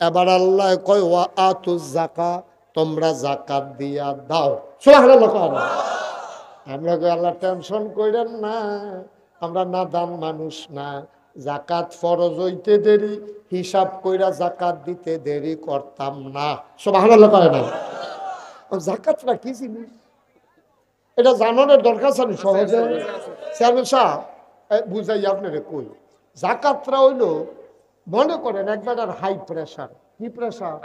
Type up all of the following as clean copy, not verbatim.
এবার আল্লাহ কয় ওয়া আতুজ যাকা, তোমরা যাকাত দিয়া দাও। সুবহানাল্লাহ। আমরা কই আল্লাহ টেনশন কইরেন না, আমরা নাদান মানুষ না, যাকাত ফরজ হইতে দেরি, হিসাব কইরা যাকাত দিতে দেরি করতাম না। সুবহানাল্লাহ কয় না? যাকাতটা কি জিনিস এটা জানানোর দরকার আছে সহজে। চেয়ারম্যান সাহেব বুঝাই আপনারে কই, যাকাতটা হইলো মনে করেন একবার হাই প্রেশার। কি প্রেশার?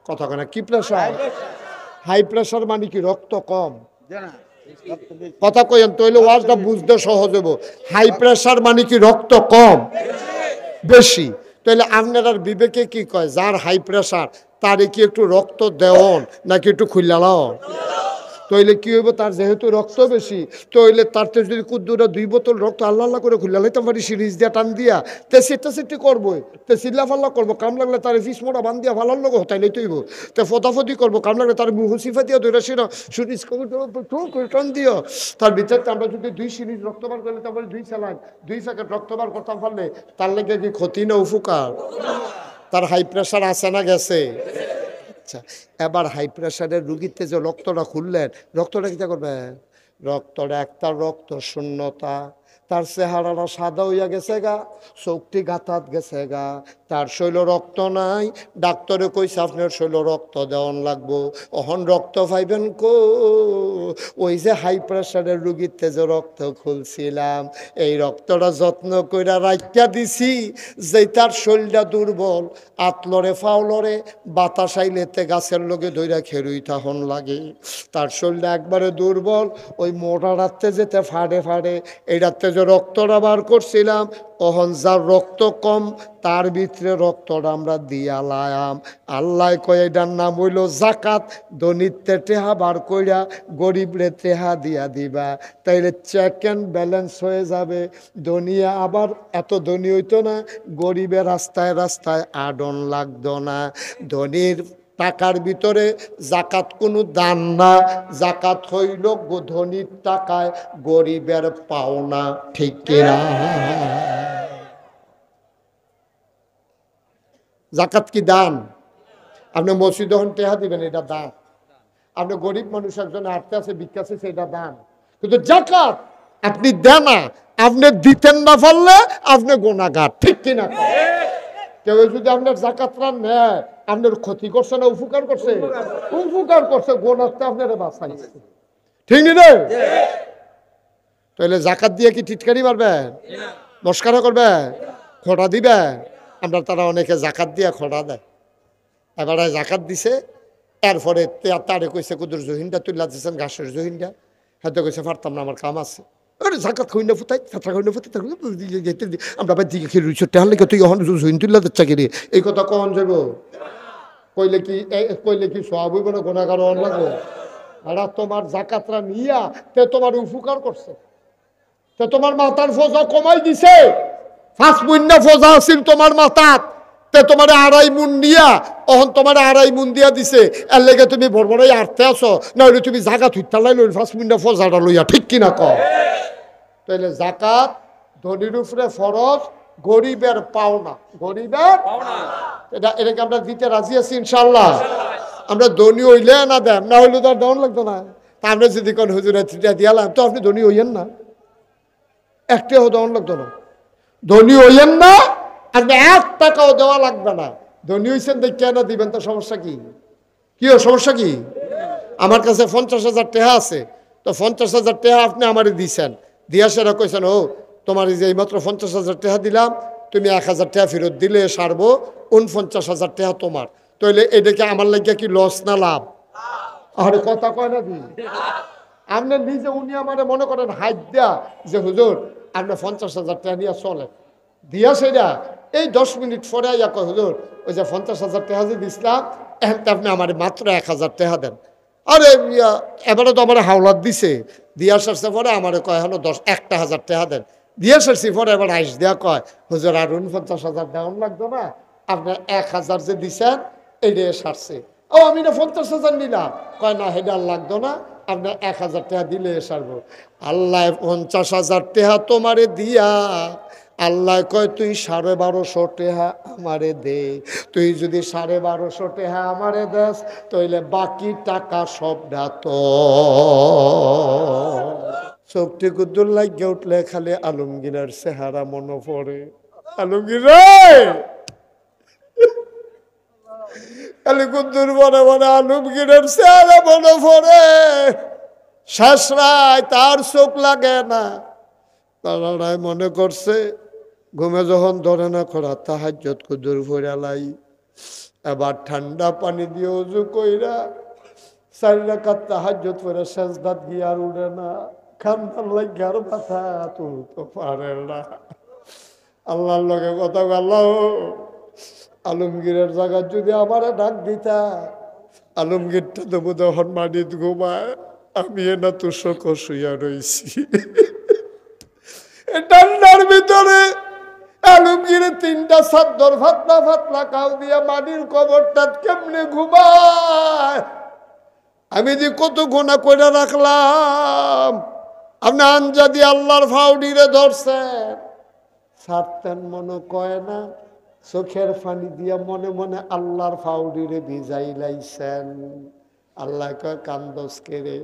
কথা কয় না, কি প্রেশার? হাই প্রেশার মানে কি রক্ত কম? কথা কইেন তো হইলে ওয়াজটা বুঝতে সহজ হবো। হাই প্রেশার মানে কি রক্ত কম বেশি? তাহলে আপনার বিবেকে কি কয়, যার হাই প্রেশার তারে কি একটু রক্ত দেওন নাকি একটু খুললাও? তইলে কি হইব, তার যেহেতু রক্ত বেশি তইলে তার তো যদি কুদ্দুরা 2 বোতল রক্ত আল্লাহ আল্লাহ করে খুললা লাইতাম পারি সিরিজ দিয়া টান দিয়া, তে সেটা সেটি করবো, তে চিল্লা ফাল্লা করবো, কাম লাগলে তার ফিস মোড়া বান দিয়া ফালার লোক হতাই লইতে হইব, তে ফতাফতি করবো, কাম লাগলে তার মুহ সিফা দিয়া ধরে সিনা সিরিজ করে টান দিও। তার ভিতরে আমরা যদি 2 সিরিজ রক্ত বার করলে তারপরে 2 স্যালাইন 2 প্যাকেট রক্ত বার করতাম পারলে তার লেগে কি ক্ষতি না উপকার? তার হাই প্রেশার আছে না গেছে? আচ্ছা, এবার হাই প্রেশারের রুগীতে যে রক্তটা খুললেন, রক্তটা কী করবেন? রক্তটা একটা রক্ত শূন্যতা, তার চেহারাটা সাদা হইয়া গেছে গা, চোখটি গাঁথাত গেছে গা, তার শৈল রক্ত নাই। ডাক্তারে কইছে আপনার শৈল রক্ত দেওয়ান লাগবো। অহন রক্ত পাইবেন কো? ওই যে হাই প্রেশারের রুগীতে যে রক্ত খুলছিলাম, এই রক্তটা যত্ন কইরা রাখিয়া দিছি, যে তার শরীরটা দুর্বল, আতলরে ফাউলরে বাতাস আইলেতে গাছের লগে ধইরা খেরুই তখন লাগে, তার শরীরটা একবারে দুর্বল। ওই মোটা রাত্রে যেতে ফাড়ে ফাড়ে এই রাত্রে যে রক্তটা বার করছিলাম, অহন যার রক্ত কম তার ভিতরে রক্তটা আমরা দিয়া লায়াম। আল্লাহ কয় এটার নাম হইল যাকাত। ধনীতে টেহা বার কইরা গরিবরে টেহা দিয়া দিবা, তাইলে চেক অ্যান্ড ব্যালেন্স হয়ে যাবে। ধনিয়া আবার এত ধনী হইতো না, গরিবের রাস্তায় রাস্তায় আডন লাগতো না। ধনীর টাকার ভিতরে যাকাত কোনো দান না, যাকাত হইল ধনীর টাকায় গরিবের পাওনা। ঠিক কিনা? যাকাত কি দান? আপনি মসজিদ যখন টেহা দিবেন এটা দান। আপনি গরিব মানুষ একজন আটতে আছে ভিক্ষা আছে সেটা দান। কিন্তু যাকাত আপনি দেন না, আপনি দিতেন না পারলে আপনি গুনাহগার। ঠিক কিনা? কেউ যদি আপনার যাকাতটা নেয় আপনার ক্ষতি করছে না উপকার করছে? উপকার করছে, গোনাতে আপনার বাঁচাইছে। ঠিক নি রে? তাহলে যাকাত দিয়ে কি টিটকারি মারবেন? মস্কারা করবে? খোঁটা দিবে? আমরা তারা অনেকে যাকাত দিয়ে খোঁটা দেয়। এবারে যাকাত দিছে, এরপরে তারে কইছে কুদুর জহিনটা তুই দিচ্ছেন ঘাসের জহিনটা, হ্যাঁ তো কইছে পারতাম না আমার কাম আছে। আরে জাকাত খইনা ফুটাই ফাটা খইনা ফুটাই আমরা ভাই দিকে খেয়ে রুইছ টেহার লেগে তুই এখন জহিন তুল্লা দিচ্ছা কি রে? এই কথা কখন যাব? কইলে কি সব হইব না গুনাহগার হন লাগবে? আর তোমার যাকাতরা নিয়া তে তোমার উপকার করছে, তে তোমার মাথার ফোজা কমাই দিছে। 5 মুন্না ফোজা আছিল তোমার মাথাত, তে তোমার 2.5 মুন নিয়া অহন তোমার 2.5 মুন দিয়া দিছে। এর লেগে তুমি বড়বড়াই আটতে আছো, নাহলে তুমি জাকাত হইতালাই লইল 5 মুন্না ফোজাটা লইয়া। ঠিক কিনা কও? তাইলে যাকাত ধনীর উপরে ফরজ, গরিবের পাওনা। গরিবের এটাকে আমরা দিতে রাজি আছি ইনশাল্লাহ। আমরা ধনী হইলে না দেন, না হইলে তো আর দেওয়ান লাগতো না। তা আমরা যদি কোন হুজুরে দিয়ালাম তো আপনি ধনী হইয়েন না, একটাও দেওয়ান লাগতো না। ধনী হইয়েন না, আপনি 1 টাকাও দেওয়া লাগবে না। ধনী হইছেন দেখে না দিবেন, তো সমস্যা কি? কি সমস্যা কি? আমার কাছে 50,000 টাকা আছে, তো 50,000 টাকা আপনি আমারে দিছেন, দিয়া সেরা কইছেন ও তোমার যে এইমাত্র 50,000 টাকা দিলাম, তুমি 1,000 টাকা ফেরত দিলে সারবো, 49,000 টাকা তোমার। তাইলে এটাকে আমার লাগিয়া কি লস না লাভ? আরে কথা কয় না দি আপনি নিজে, উনি আমারে মনে করেন হাত দেয়া যে হুজুর আপনি 50,000 টাকা নিয়ে চলে দিয়া সেটা এই 10 মিনিট পরে আইয়া কয় হুজুর ওই যে 50,000 টাকা যে দিছিলাম এখন আপনি আমার মাত্র 1,000 টাকা দেন। আরে এবারে তো আমার হাওলাত দিছে, দিয়া সারছে পরে আমার কয় এখন 1,000 টাকা দেন। দিয়া সারছি পরে এবার আইস দেয়া কয় হুজুর আর 49,000 দেওয়ান লাগতো না, আপনার 1,000 যে দিছেন এইটা সারছে। ও আমি না 50,000 নিলাম, কয় না হেডা লাগতো না, আপনার 1,000 টাকা দিলে সারবো। আল্লাহ 50,000 টাকা তোমারে দিয়া আল্লাহ কয় তুই 1250 টাকা আমারে দে। তুই যদি 1250 টাকা আমারে দেস তাইলে বাকি টাকা সবটা তো চোখটি কুদ্দুর লাগিয়ে উঠলে খালি আলমগীরের চেহারা মনে পড়ে। আলমগীর রে, খালি কুদ্দুর মনে মনে আলমগীরের চেহারা মনে পড়ে। শেষ রায় তার চোখ লাগে না, তারাই মনে করছে ঘুমে যখন ধরে না করা তাহাজ্জুদ কুদ্দুর ফিরালাই। এবার ঠান্ডা পানি দিয়ে উজু কইরা 4 রাকাত তাহাজ্জুদ পড়ে সেজদাত গিয়ে আর উঠে না। কান্দার লাগে আর মাথা তুলতে পারে না। আল্লাহর লগে কথা আল্লাহ, আলমগীরের জায়গা যদি আমারে ডাক দিতা, আলমগীরটা তো বোধ হয় মাটিত ঘুমায়, আমি না তো শোক শুইয়া রইছি। ঠান্ডার ভিতরে আলমগীরে 3টা চাদর ফাতলা ফাতলা কাউ দিয়া মাটির কবরটা কেমনে ঘুমায়। আমি যে কত গোনা করে রাখলাম, আপনি আঞ্জাদি আল্লাহর ফাউডিরে ধরছেন, ছাড়তেন মনে কয় না, চোখের পানি দিয়া মনে মনে আল্লাহর ফাউডিরে ভিজাই লাইছেন। আল্লাহ কয় কান্দস কেরে,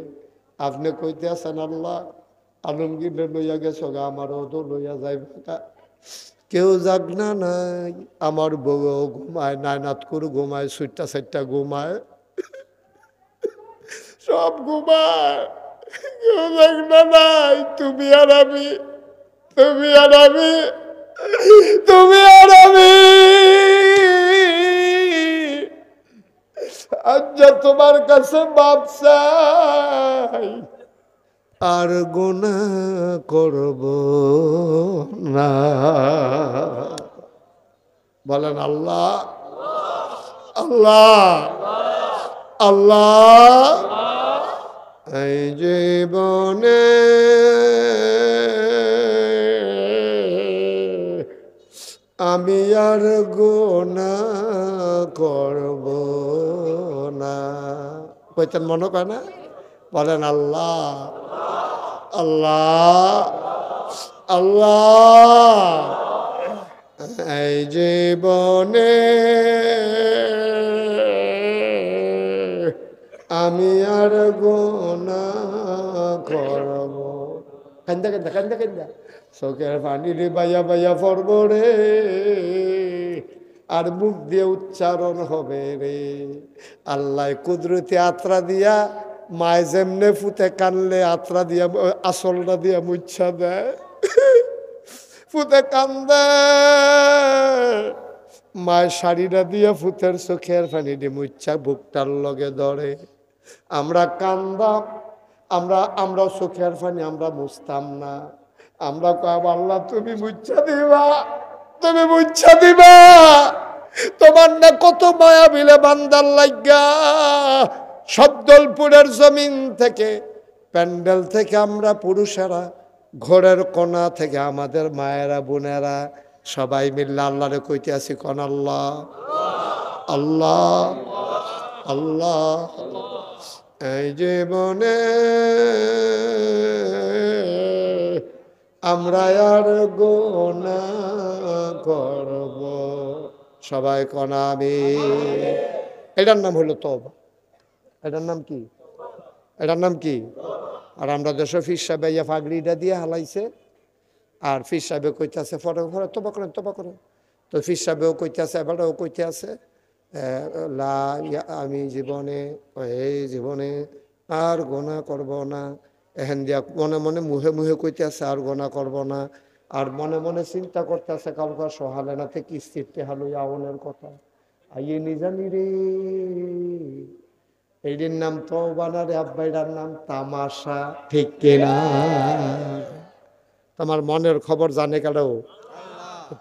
আপনি কইতে আছেন আল্লাহ আলমগীরে লইয়া গেছো গা, আমারও তো লইয়া যাইবা। কেউ জাগনা নাই, আমার বউ ঘুমায়, নায়নাত করে ঘুমায়, 4টা ঘুমায়, সব ঘুমায়, কেউ জাগনা নাই। তুমি আর আমি, তুমি আর আমি, তুমি আর আমি। আজ তোমার কাছে মাপ চাই, আর গুনাহ করব না। বলেন আল্লাহ আল্লাহ আল্লাহ। এই জীবনে আমি আর গুনাহ করব না। কইতেন মনে কয় না? বলেন আল্লাহ আল্লাহ আল্লাহ। এই জীবনে আমি আর গুনাহ করব। কান্দা কান্দা কান্দা কান্দা চোখের পানি রে বাইয়া বাইয়া পড়ব রে, আর মুখ দিয়ে উচ্চারণ হবে রে। আল্লাহ কুদরতি আত্রা দিয়া, মায় যেমনে ফুতে কানলে আত্রা দিয়া আসলটা দিয়া মুচ্ছা দেয়, ফুতে কান্দে, মায়ের শাড়িটা দিয়া ফুতের চোখের পানি দিয়ে মুচ্ছা বুকটার লগে ধরে। আমরা কান্দাম, আমরা চোখের পানি আমরা মুছতাম না। আমরা কব আল্লাহ তুমি মুচ্ছা দিবা, তুমি মুচ্ছা দিবা। তোমার না কত মায়া বিলে বান্দার লাগা শব্দলপুরের জমিন থেকে, প্যান্ডেল থেকে আমরা পুরুষেরা, ঘরের কোনা থেকে আমাদের মায়েরা বোনেরা সবাই মিললে আল্লাহরে কইতে আছি কোন আল্লাহ আল্লাহ আল্লাহ। এই জীবনে আমরা আর গুনাহ করব। সবাই কনাবে। এটার নাম হলো তওবা। এটার নাম কি? এটার নাম কি? আর আমরা দেশে ফির সাহেব ইয়া ফাগড়িটা দিয়ে হালাইছে, আর ফির সাহেবে কইতেছে ফটো ফটো তবা করেন তবা করেন। তো ফির সাহেবেও কইতে আছে, এবারও কইতে আছে আমি জীবনে এই জীবনে আর গোনা করব না। এহেন দিয়া মনে মনে মুহে মুহে কইতে আছে আর গোনা করব না। আর মনে মনে চিন্তা করতে আছে কালকা সহালে নাতে কিস্তিতে হালু আউনের কথা আইয়ে নিজানি রে। এইটির নাম তওবা না রে আব্বাইটার নাম তামাশা, ঠিক কিনা? তোমার মনের খবর জানে কারো?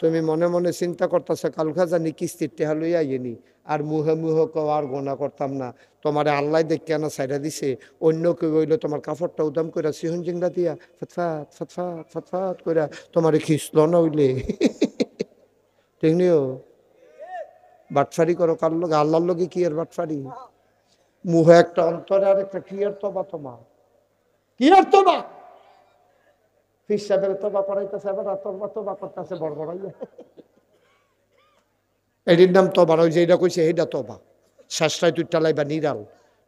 তুমি মনে মনে চিন্তা করতেছো কালকা জানি কিস্তির টেহা লইয়া আইনি, আর মুহে মুহে কেউ আর গোনা করতাম না। তোমার আল্লাহ দেখে না সাইডা দিছে, অন্য কেউ হইলে তোমার কাপড়টা উদাম করে সিহন জিংড়া দিয়া ফতফাত ফতফাত ফতফাত করে তোমার খিসল না হইলে ঠিক নিও। বাটফারি করো কার লোক, আল্লাহর লোকে কি আর বাটফারি? মুহে একটা অন্তরে আর একটা কি আর তবা, তোমার কি আর তবা? ফির সাহেবের তোবা করাইতেছে, এবার তোবা করতেছে বড় বড়। এটির নাম তোবা, ওই যে এটা কইছে এইটা তোবা। শ্বাসটাই তুই টালাইবা নিরাল,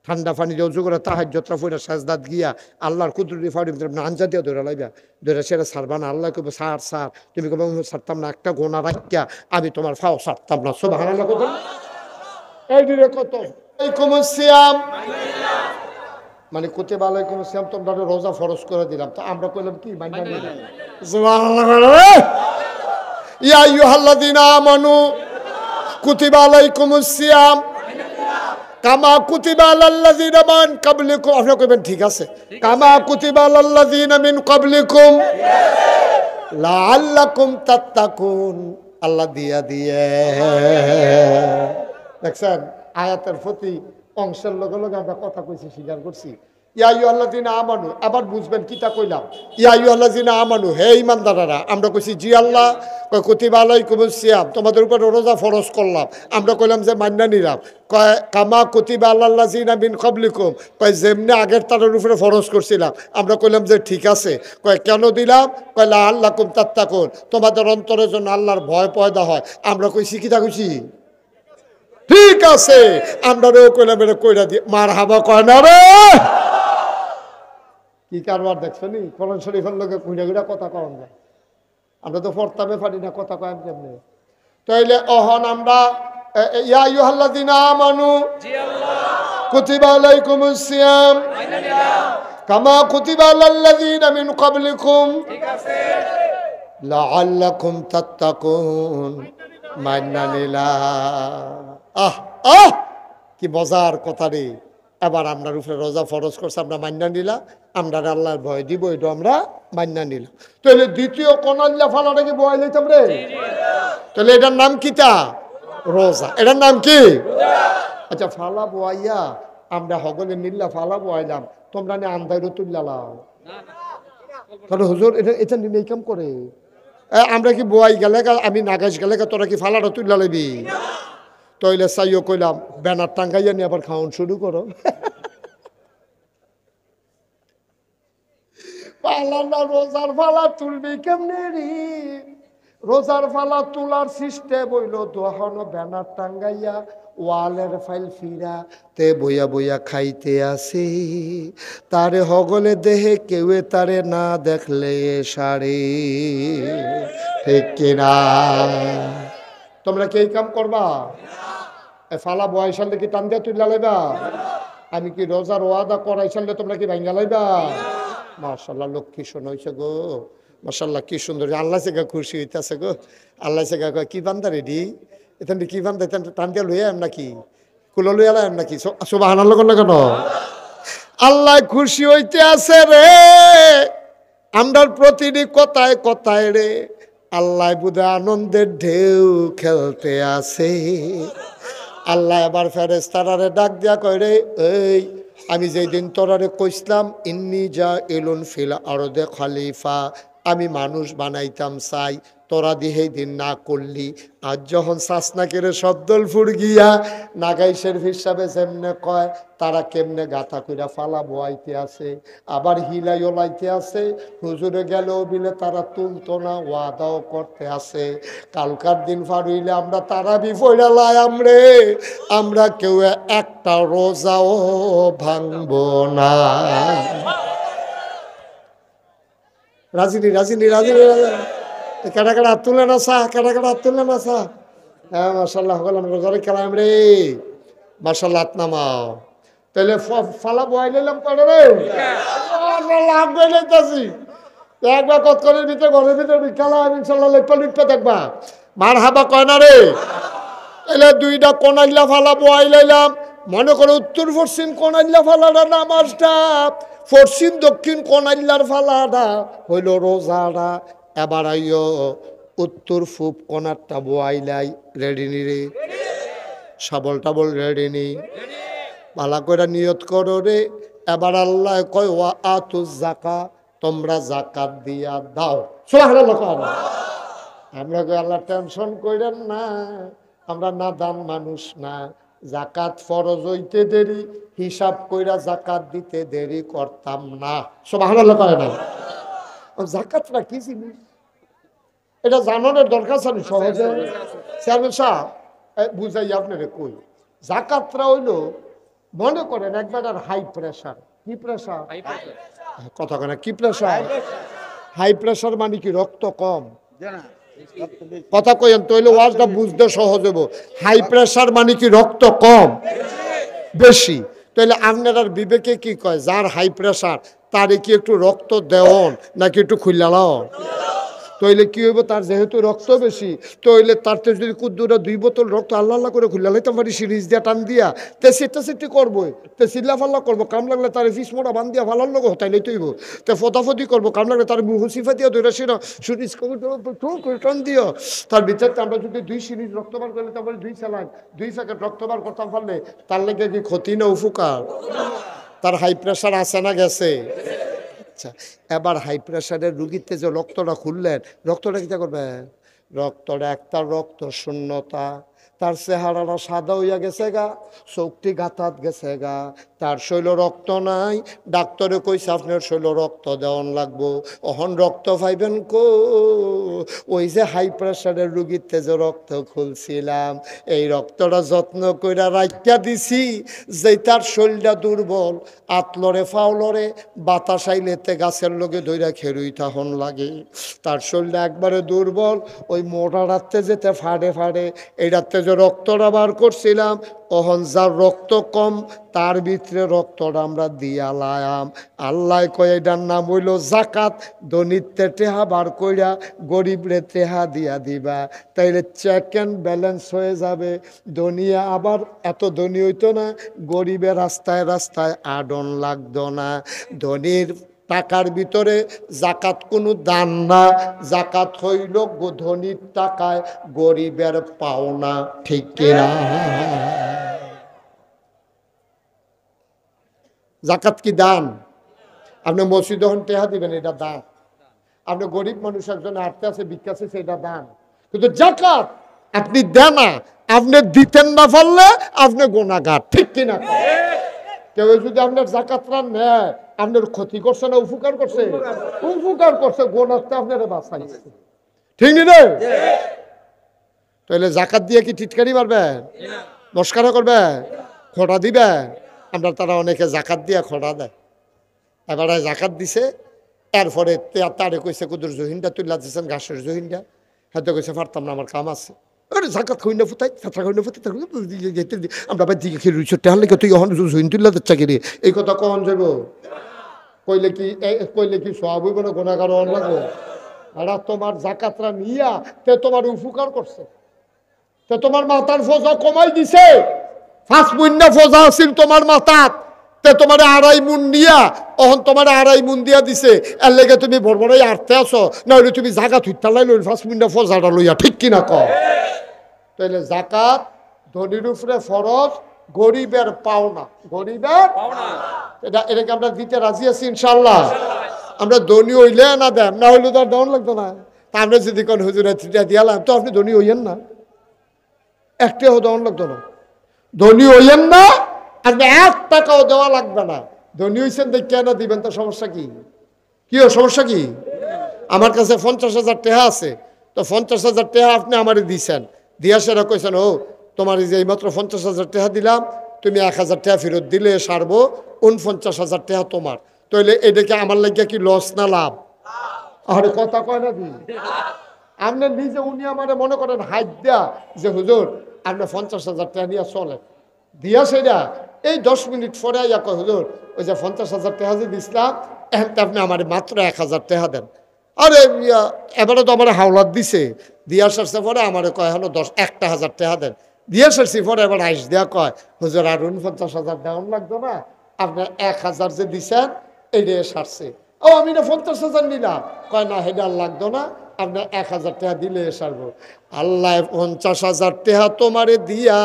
ঠান্ডা পানি দিয়ে উজু করে তাহাজ্জুদটা পড়ে সাজদাত গিয়া আল্লাহর কুদরতি ফাড়ি আঞ্জা দিয়ে ধরে লাইবা, ধরে সেটা ছাড়বা না। আল্লাহ কইবে সার সার, তুমি কবে ছাড়তাম না, একটা গোনা রাখিয়া আমি তোমার ফাও ছাড়তাম না। সুবহানাল্লাহ। কত এই দিলে কত আলাইকুম সিয়াম, মানে কুতিবা আলাইকুম সিয়াম, তোমরা রোজা ফরজ করে দিলাম, তো আমরা কইলাম কি মাইনা নিলাম। সুবহানাল্লাহ। ইয়া আইয়ুহাল্লাযীনা আমানু কুতিবা আলাইকুমুস সিয়াম কামা কুতিবা আলাল্লাযীনা মিন ক্বাবলিকুম। আপনারা কইবেন ঠিক আছে, কামা কুতিবা আলাল্লাযীনা মিন ক্বাবলিকুম লাআল্লাকুম তাত্তাকুন। আল্লাহ দিয়া দিয়ে দেখছেন আয়াতের প্রতি অংশের লগে লগে আমরা কথা কইছি, স্বীকার করছি। ইয়া আইয়ুহাল্লাযীনা আমানু, আবার বুঝবেন কিটা কইলাম। ইয়া আইয়ুহাল্লাযীনা আমানু, হে ঈমানদাররা। আমরা কইছি জি আল্লাহ। কয় কুতিবা আলাইকুমুস সিয়াম, তোমাদের উপর রোজা ফরজ করলাম। আমরা কইলাম যে মান্না নিলাম। কয় কামা কুতিবা আলাল্লাযীনা মিন ক্বাবলিকুম, কয় যেমনি আগের তারের উপরে ফরজ করছিলাম। আমরা কইলাম যে ঠিক আছে। কয় কেন দিলাম? কয় লাআল্লাকুম তাত্তাকুন, তোমাদের অন্তরের জন্য আল্লাহর ভয় পয়দা হয়। আমরা কইছি কিটা কইছি ঠিক আছে। আমরা কইলাম এটা কইরা দি মারহাবা। কয় না রে কি কারবার দেখছো নি, কোরআন শরীফের লোকে কুইরা কুইরা কথা কম যায়। আমরা তো পড়তামে পারি না, কথা কয় কেমনে। তাইলে অহন আমরা ইয়া আইয়ুহাল্লাযীনা আমানু কুতিবা আলাইকুমুস সিয়াম কামা কুতিবা আলাল্লাযীনা মিন ক্বাবলিকুম লাআল্লাকুম তাত্তাকুন মান্না নিলাম। আহ কি মজার কথা রে। এবার আপনার উপরে রোজা ফরজ করছে, আমরা মান্না নিলাম, আমরা আল্লাহর ভয় দিব, এটা আমরা মান্না নিলাম। তাহলে দ্বিতীয় কনাল্লা ফালাটা কি বয় লইতাম রে? তাহলে এটার নাম কিটা? রোজা। এটার নাম কি? আচ্ছা ফালা বয়াইয়া আমরা হগলে মিল্লা ফালা বয়াইলাম, তোমরা নে আন্দাইরও তুল্লালাও। কারণ হুজুর এটা এটা নিয়ে কাম করে আমরা কি বয়াই গেলে আমি নাগাজ গেলে তোরা কি ফালাটা তুল্লা লইবি? তইলে চাইও কইলাম ব্যানার টাঙ্গাইয়া নিয়ে আবার খাওয়ান শুরু করো। পালানা রোজার ফালা তুলবি কেমনে রে? রোজার ফালা তোলার সিস্টেম হইল দোহানো ব্যানার টাঙ্গাইয়া ওয়ালের ফাইল ফিরা তে বইয়া বইয়া খাইতে আসে, তারে হগলে দেহে কেউ তারে না দেখলে সারে। ঠিক কিনা? তোমরা কি এই কাম করবা? ফালা বয় সালে কি টান দিয়া তুইলা লাইবা? আমি কি রোজার ওয়াদা করাই সালে তোমরা কি ভাঙ্গা লাইবা? মাশাআল্লাহ, লক্ষ্মী শোনাইছে গো, মাশাআল্লাহ কি সুন্দর। আল্লাহ সে গা খুশি হইতেছে গো। আল্লাহ সে গা কি বান্দা রেডি, এখান কি বান্দা টান দিয়া লইয়া এম নাকি কুলো লইয়া এম নাকি? সুবহানাল্লাহ কেন? আল্লাহ খুশি হইতে আছে রে আমরার প্রতিটি কথায় কথায় রে। আল্লাহ বুধ আনন্দের ঢেউ খেলতে আছে। আল্লাহ এবার ফেরেশতারে ডাক দিয়া কয় রে, এই আমি যেই দিন তোরারে কইসলাম ইন্নি যা এলুন ফিল আরদে খলিফা, আমি মানুষ বানাইতাম চাই, তোরা দিয়ে দিন না করলি। আজ যখন শাসনাকের শব্দল ফুর গিয়া নাগাইশের হিসাবে যেমনে কয় তারা কেমনে গাথা কইরা ফালা বোয়াইতে আছে, আবার হিলাই ওলাইতে আছে। হুজুরে গেলেও বিলে তারা তুলতো না, ওয়াদাও করতে আছে। কালকার দিন ফার হইলে আমরা তারা বিফইরা লাই আমরে, আমরা কেউ একটা রোজাও ভাঙব না। রাজিনী রাজিনী রাজিনী কাটা কাটা হাত তুলে না সা, কাটা কাটা হাত তুলে না সা। হ্যাঁ মাশাল্লাহ হলাম রোজারে খেলাম রে, মাশাল্লাহ হাত নামাও। তাহলে ফালা বয়াই নিলাম কয়টা রে? লাভ বই লইতাছি একবার কতকরের ভিতরে ঘরের ভিতরে খেলা ইনশাল্লাহ লিপ্পা লিপ্পা দেখবা। মার হাবা কয় না রে? তাহলে দুইটা কোনাইল্লা ফালা বয়াই লাইলাম। মনে করো উত্তর পশ্চিম কোনাইল্লা ফালাটা নামাজটা, পশ্চিম দক্ষিণ কোনাইল্লার ফালাটা হইল রোজাটা। এবার আইও উত্তর পূব কোনারটা বোয়াইলাই রেডি নি রে? সাবল টাবল রেডি নি? ভালো করে নিয়ত করো রে। এবার আল্লাহ কয় ওয়া আতুজ যাকা, তোমরা যাকাত দিয়া দাও। সুবহানাল্লাহ। আমরা কই আল্লাহ টেনশন কইরেন না, আমরা নাদান মানুষ না। যাকাত ফরজ হইতে দেরি, হিসাব কইরা যাকাত দিতে দেরি করতাম না। সুবহানাল্লাহ কয় না? জাকাতটা কি জিনিস এটা জানানোর দরকার আছে সহজে। চেয়ারম্যান সাহেব বুঝাই আপনারে কই, জাকাতটা হইল মনে করেন একবার হাই প্রেশার। কি প্রেশার? কথা কেন কি প্রেশার? হাই প্রেশার মানে কি রক্ত কম? কথা কইেন তইলে ওয়াজটা বুঝতে সহজ হবো। হাই প্রেশার মানে কি রক্ত কম বেশি? তাহলে আপনার বিবেকে কি কয় যার হাই প্রেশার তারে কি একটু রক্ত দেওন নাকি একটু খুললাও? তইলে কি হইব, তার যেহেতু রক্ত বেশি তইলে তার তো যদি কুদ্দুরা 2 বোতল রক্ত আল্লাহ আল্লাহ করে খুললে লাইতাম পারি সিরিজ দিয়া টান দিয়া তে সেটা করবো, তে চিল্লা ফাল্লা করবো, কাম লাগলে তার ফিস মোড়া বান দিয়া ফালার লোক হতাইলে তৈব, তে ফতাফতি করবো, কাম লাগলে তার মুহ সিফা দিয়া ধরে সেটা সিরিজ করে টান দিও। তার ভিতরে আমরা যদি 2 সিরিজ রক্ত বার করলে তারপরে 2 স্যালাইন 2 প্যাকেট রক্ত বার করতাম পারলে তার লেগে কি ক্ষতি না উপকার? তার হাই প্রেশার আছে না গেছে? আচ্ছা, এবার হাই প্রেশারের রুগীতে যে রক্তটা খুললেন, রক্তটা কী করবেন? রক্তটা একটা রক্ত শূন্যতা, তার চেহারাটা সাদা হইয়া গেছে গা, চোখটি গাঁথাত গেছে গা, তার শৈল রক্ত নাই। ডাক্তারে কইছে আপনার শৈল রক্ত দেওয়ান লাগবো। অহন রক্ত পাইবেন কো? ওই যে হাই প্রেশারের রুগীতে যে রক্ত খুলছিলাম এই রক্তটা যত্ন কইরা রাখিয়া দিছি, যে তার শরীরটা দুর্বল, আতলরে ফাউলরে বাতাস আইলেতে গাছের লগে ধইরা খেরুই তখন লাগে, তার শরীরটা একবারে দুর্বল, ওই মোটা রাত্রে যেতে ফাড়ে ফাড়ে এই রাত্রে যে রক্তটা বার করছিলাম অহন যার রক্ত কম তার ভিতরে রক্তটা আমরা দিয়া লায়াম। আল্লাহ কয় এটার নাম হইল জাকাত। ধনীতে টেহা বার কইরা গরিবরে টেহা দিয়া দিবা, তাইলে চেক অ্যান্ড ব্যালেন্স হয়ে যাবে। ধনিয়া আবার এত ধনী হইতো না, গরিবের রাস্তায় রাস্তায় আডন লাগতো না। ধনীর টাকার ভিতরে জাকাত কোনো দান না, জাকাত হইল ধনীর টাকায় গরিবের পাওনা। ঠিক কিনা? জাকাত কি দান? আপনি মসজিদ হন টেহা দিবেন, এটা দান। আপনি গরিব মানুষ একজন আটতে আছে ভিক্ষাছে, সেটা দান। কিন্তু জাকাত আপনি দেন না, আপনি দিতেন না পারলে আপনি গুনাহগার। ঠিক কিনা? কেউ যদি আপনার জাকাতটা নেয় আপনার ক্ষতি করছে না উপকার করছে? উপকার করছে, গোনাতে আপনারা বাঁচাইছে। ঠিক নি? তাহলে জাকাত দিয়ে কি টিটকারি মারবেন? মস্কারা করবে? খোটা দিবে? আমরা তারা অনেকে জাকাত দিয়ে খোটা দেয়। এবারে জাকাত দিছে, এরপরে তারে কইছে কুদুর জহিনটা তুলে দিচ্ছেন ঘাসের জহিনটা, হ্যাঁ কইছে পারতাম না আমার কাম আছে। আরে জাকাত খুঁজে ফুটাই ছাত্রা খুঁজে ফুটাই আমরা আবার দিকে খেয়ে রুইছ টেহার লেগে তুই এখন জহিন তুল্লা দিচ্ছা কিরে, এই কথা কখন যাব? কইলে কি সব হইব না গোনাগার অন লাগবে? আর তোমার জাকাতরা নিয়া তে তোমার উপকার করছে, তে তোমার মাথার ফোজা কমাই দিছে। 5 মুন্না ফোজা আছিল তোমার মাথাত, তে তোমার 2.5 মুন নিয়া অহন তোমার 2.5 মুন দিয়া দিছে। এর লেগে তুমি বড়বড়াই আটতে আসো, না হলে তুমি জাকাত হইতালাই লইল 5 মুন্না ফোজাটা লইয়া। ঠিক কিনা কও? তাইলে জাকাত ধনীর উপরে ফরজ, গরিবের পাওনা। গরিবের এটাকে আমরা দিতে রাজি আছি ইনশাল্লাহ। আমরা ধনী হইলে না দেন, না হইলে তো আর দেওয়ান লাগতো না। তা আমরা যদি কোন হুজুরে দিয়ালাম তো আপনি ধনী হইয়েন না, একটাও দেওয়ান লাগতো না। ধনী হইয়েন না, আপনি 1 টাকাও দেওয়া লাগবে না। ধনী হইছেন দেখে না দিবেন, তো সমস্যা কি? কি সমস্যা কি? আমার কাছে 50,000 টাকা আছে, তো 50,000 টাকা আপনি আমারে দিয়েছেন, দিয়া সেরা কইছেন ও তোমার এই যে এইমাত্র 50,000 টাকা দিলাম, তুমি 1,000 টাকা ফেরত দিলে সারবো, 49,000 টাকা তোমার। তাইলে এটাকে আমার লাগিয়া কি লস না লাভ? আরে কথা কয় না দি আপনি নিজে, উনি আমারে মনে করেন হাত দেয়া যে হুজুর আপনি 50,000 টাকা নিয়ে চলেন, দিয়া সেটা এই 10 মিনিট পরে আইয়া কয় হুজুর ওই যে 50,000 টাকা যে দিছিলাম এখন তো আপনি আমার মাত্র 1,000 টাকা দেন। আরে এবারে তো আমার হাওলাত দিছে, দিয়া সারছে পরে আমার কয় হলো 1,000 টাকা দেন। দিয়া সারছি পরে এবার আইস দেয়া কয় হুজুর আর 49,000 দেওয়ান লাগতো না, আপনার 1,000 যে দিছেন এইটা সারছে। ও আমি না 50,000 নিলাম, কয় না হেডার লাগতো না, আপনার 1,000 টাকা দিলে সারবো। আল্লাহ 50,000 টাকা তোমারে দিয়া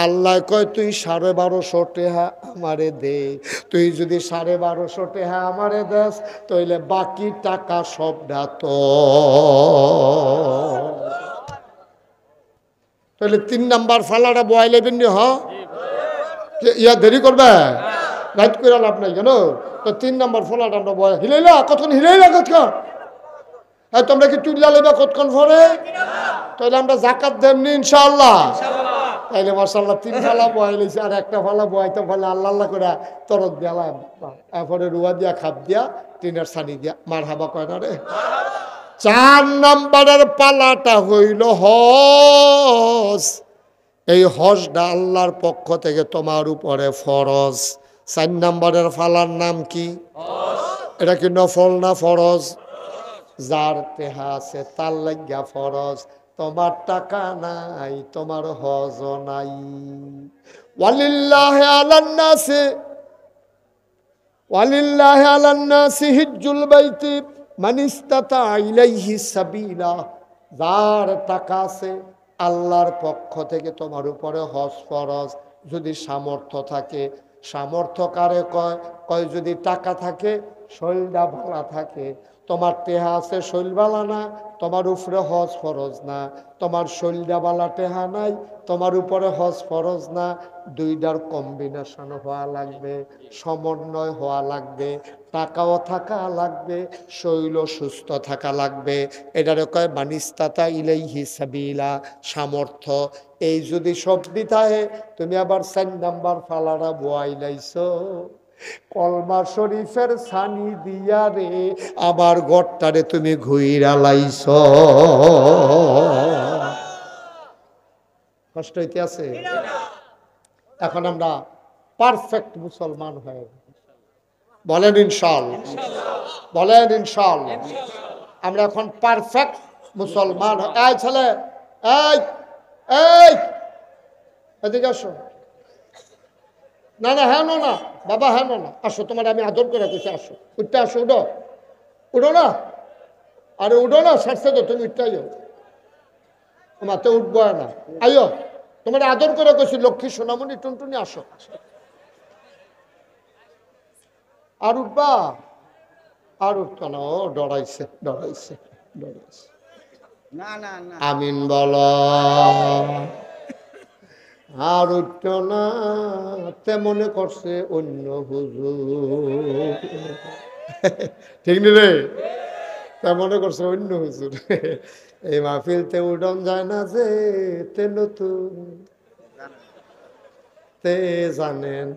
আল্লাহ কয় তুই 1250 টাকা আমারে দে। তুই যদি 1250 টাকা আমারে দেস তাইলে বাকি টাকা সবটা তো। তাহলে 3 নাম্বার ফালাটা বয়াইলেবেন নি? ইয়া দেরি করবে? রাইট করে লাভ নাই কেন? তো 3 নম্বর ফোলাটা আমরা বয় হিলাইলা কতক্ষণ, হিলাইলা কতক্ষণ, হ্যাঁ তোমরা কি টুল্লা লেবা কতক্ষণ পরে? তাহলে আমরা জাকাত দেবনি ইনশাআল্লাহ। তাইলে মাশাআল্লাহ 3 ফালা বয় লইছে, আর একটা ফালা বয়তে ফলে আল্লাহ আল্লাহ করে তরক দেলা, এরপরে রুয়া দিয়া খাপ দিয়া টিনের ছানি দিয়া মারহাবা কয় না রে। 4 নম্বরের পালাটা হইল হজ। এই হজটা আল্লাহর পক্ষ থেকে তোমার উপরে ফরজ। 4 নম্বরের ফালার নাম কি? এটা কি নফল না ফরজ? যার টেহা আছে তার লাগিয়া ফরজ, তোমার টাকা নাই তোমার হজ নাই। ওয়ালিল্লাহি আলান নাসি হিজ্জুল বাইতি মান ইসতাতা ইলাইহি সাবিলা। যার টাকা আছে আল্লাহর পক্ষ থেকে তোমার উপরে হজ ফরজ, যদি সামর্থ্য থাকে। সামর্থ্য কারে কয়? কয় যদি টাকা থাকে, শরীরটা ভালো থাকে। তোমার টেহা আছে, শরীর বালা না, তোমার উপরে হজ ফরজ না। তোমার শরীরটা বালা, টেহা নাই, তোমার উপরে হজ ফরজ না। দুইটার কম্বিনেশন হওয়া লাগবে, সমন্বয় হওয়া লাগবে, টাকাও থাকা লাগবে, শরীর সুস্থ থাকা লাগবে। এটারে কয় মানিস্তাতা ইলাইহি সাবিলা, সামর্থ্য। এই যদি সব দিতাহে, তুমি আবার 4 নাম্বার ফালারা বয়াই লাইছো, কলমা শরীফের ছানি দিয়া রে আবার গড়টারে তুমি ঘুইরা লাইছ। কষ্ট হইতে আছে? এখন আমরা পারফেক্ট মুসলমান হয়ে বলেন ইনশাআল্লাহ, বলেন ইনশাআল্লাহ। আমরা এখন পারফেক্ট মুসলমান। এই ছেলে, এই এই এদিকে আসো। না না, হ্যাঁ না বাবা, হ্যাঁ না, আসো, তোমার আমি আদর করে কইছি, আসো, উঠতে আসো, উঠো, উঠো না, আরে উঠো না, সারছে তো, তুমি উঠতে আইও, মাতে উঠবো না, আইও, তোমার আদর করে কইছি, লক্ষ্মী সোনামণি টুনটুনি, আসো। আর উঠবা? আর উঠতো না, ও ডরাইছে ডরাইছে ডরাইছে। আমিন বল। আর উঠত না, তে মনে করছে অন্য হুজুর, ঠিক নি রে? তা মনে করছে অন্য হুজুর। এই মাহফিলতে উডন যায় না যে, তে নতুন, তে জানেন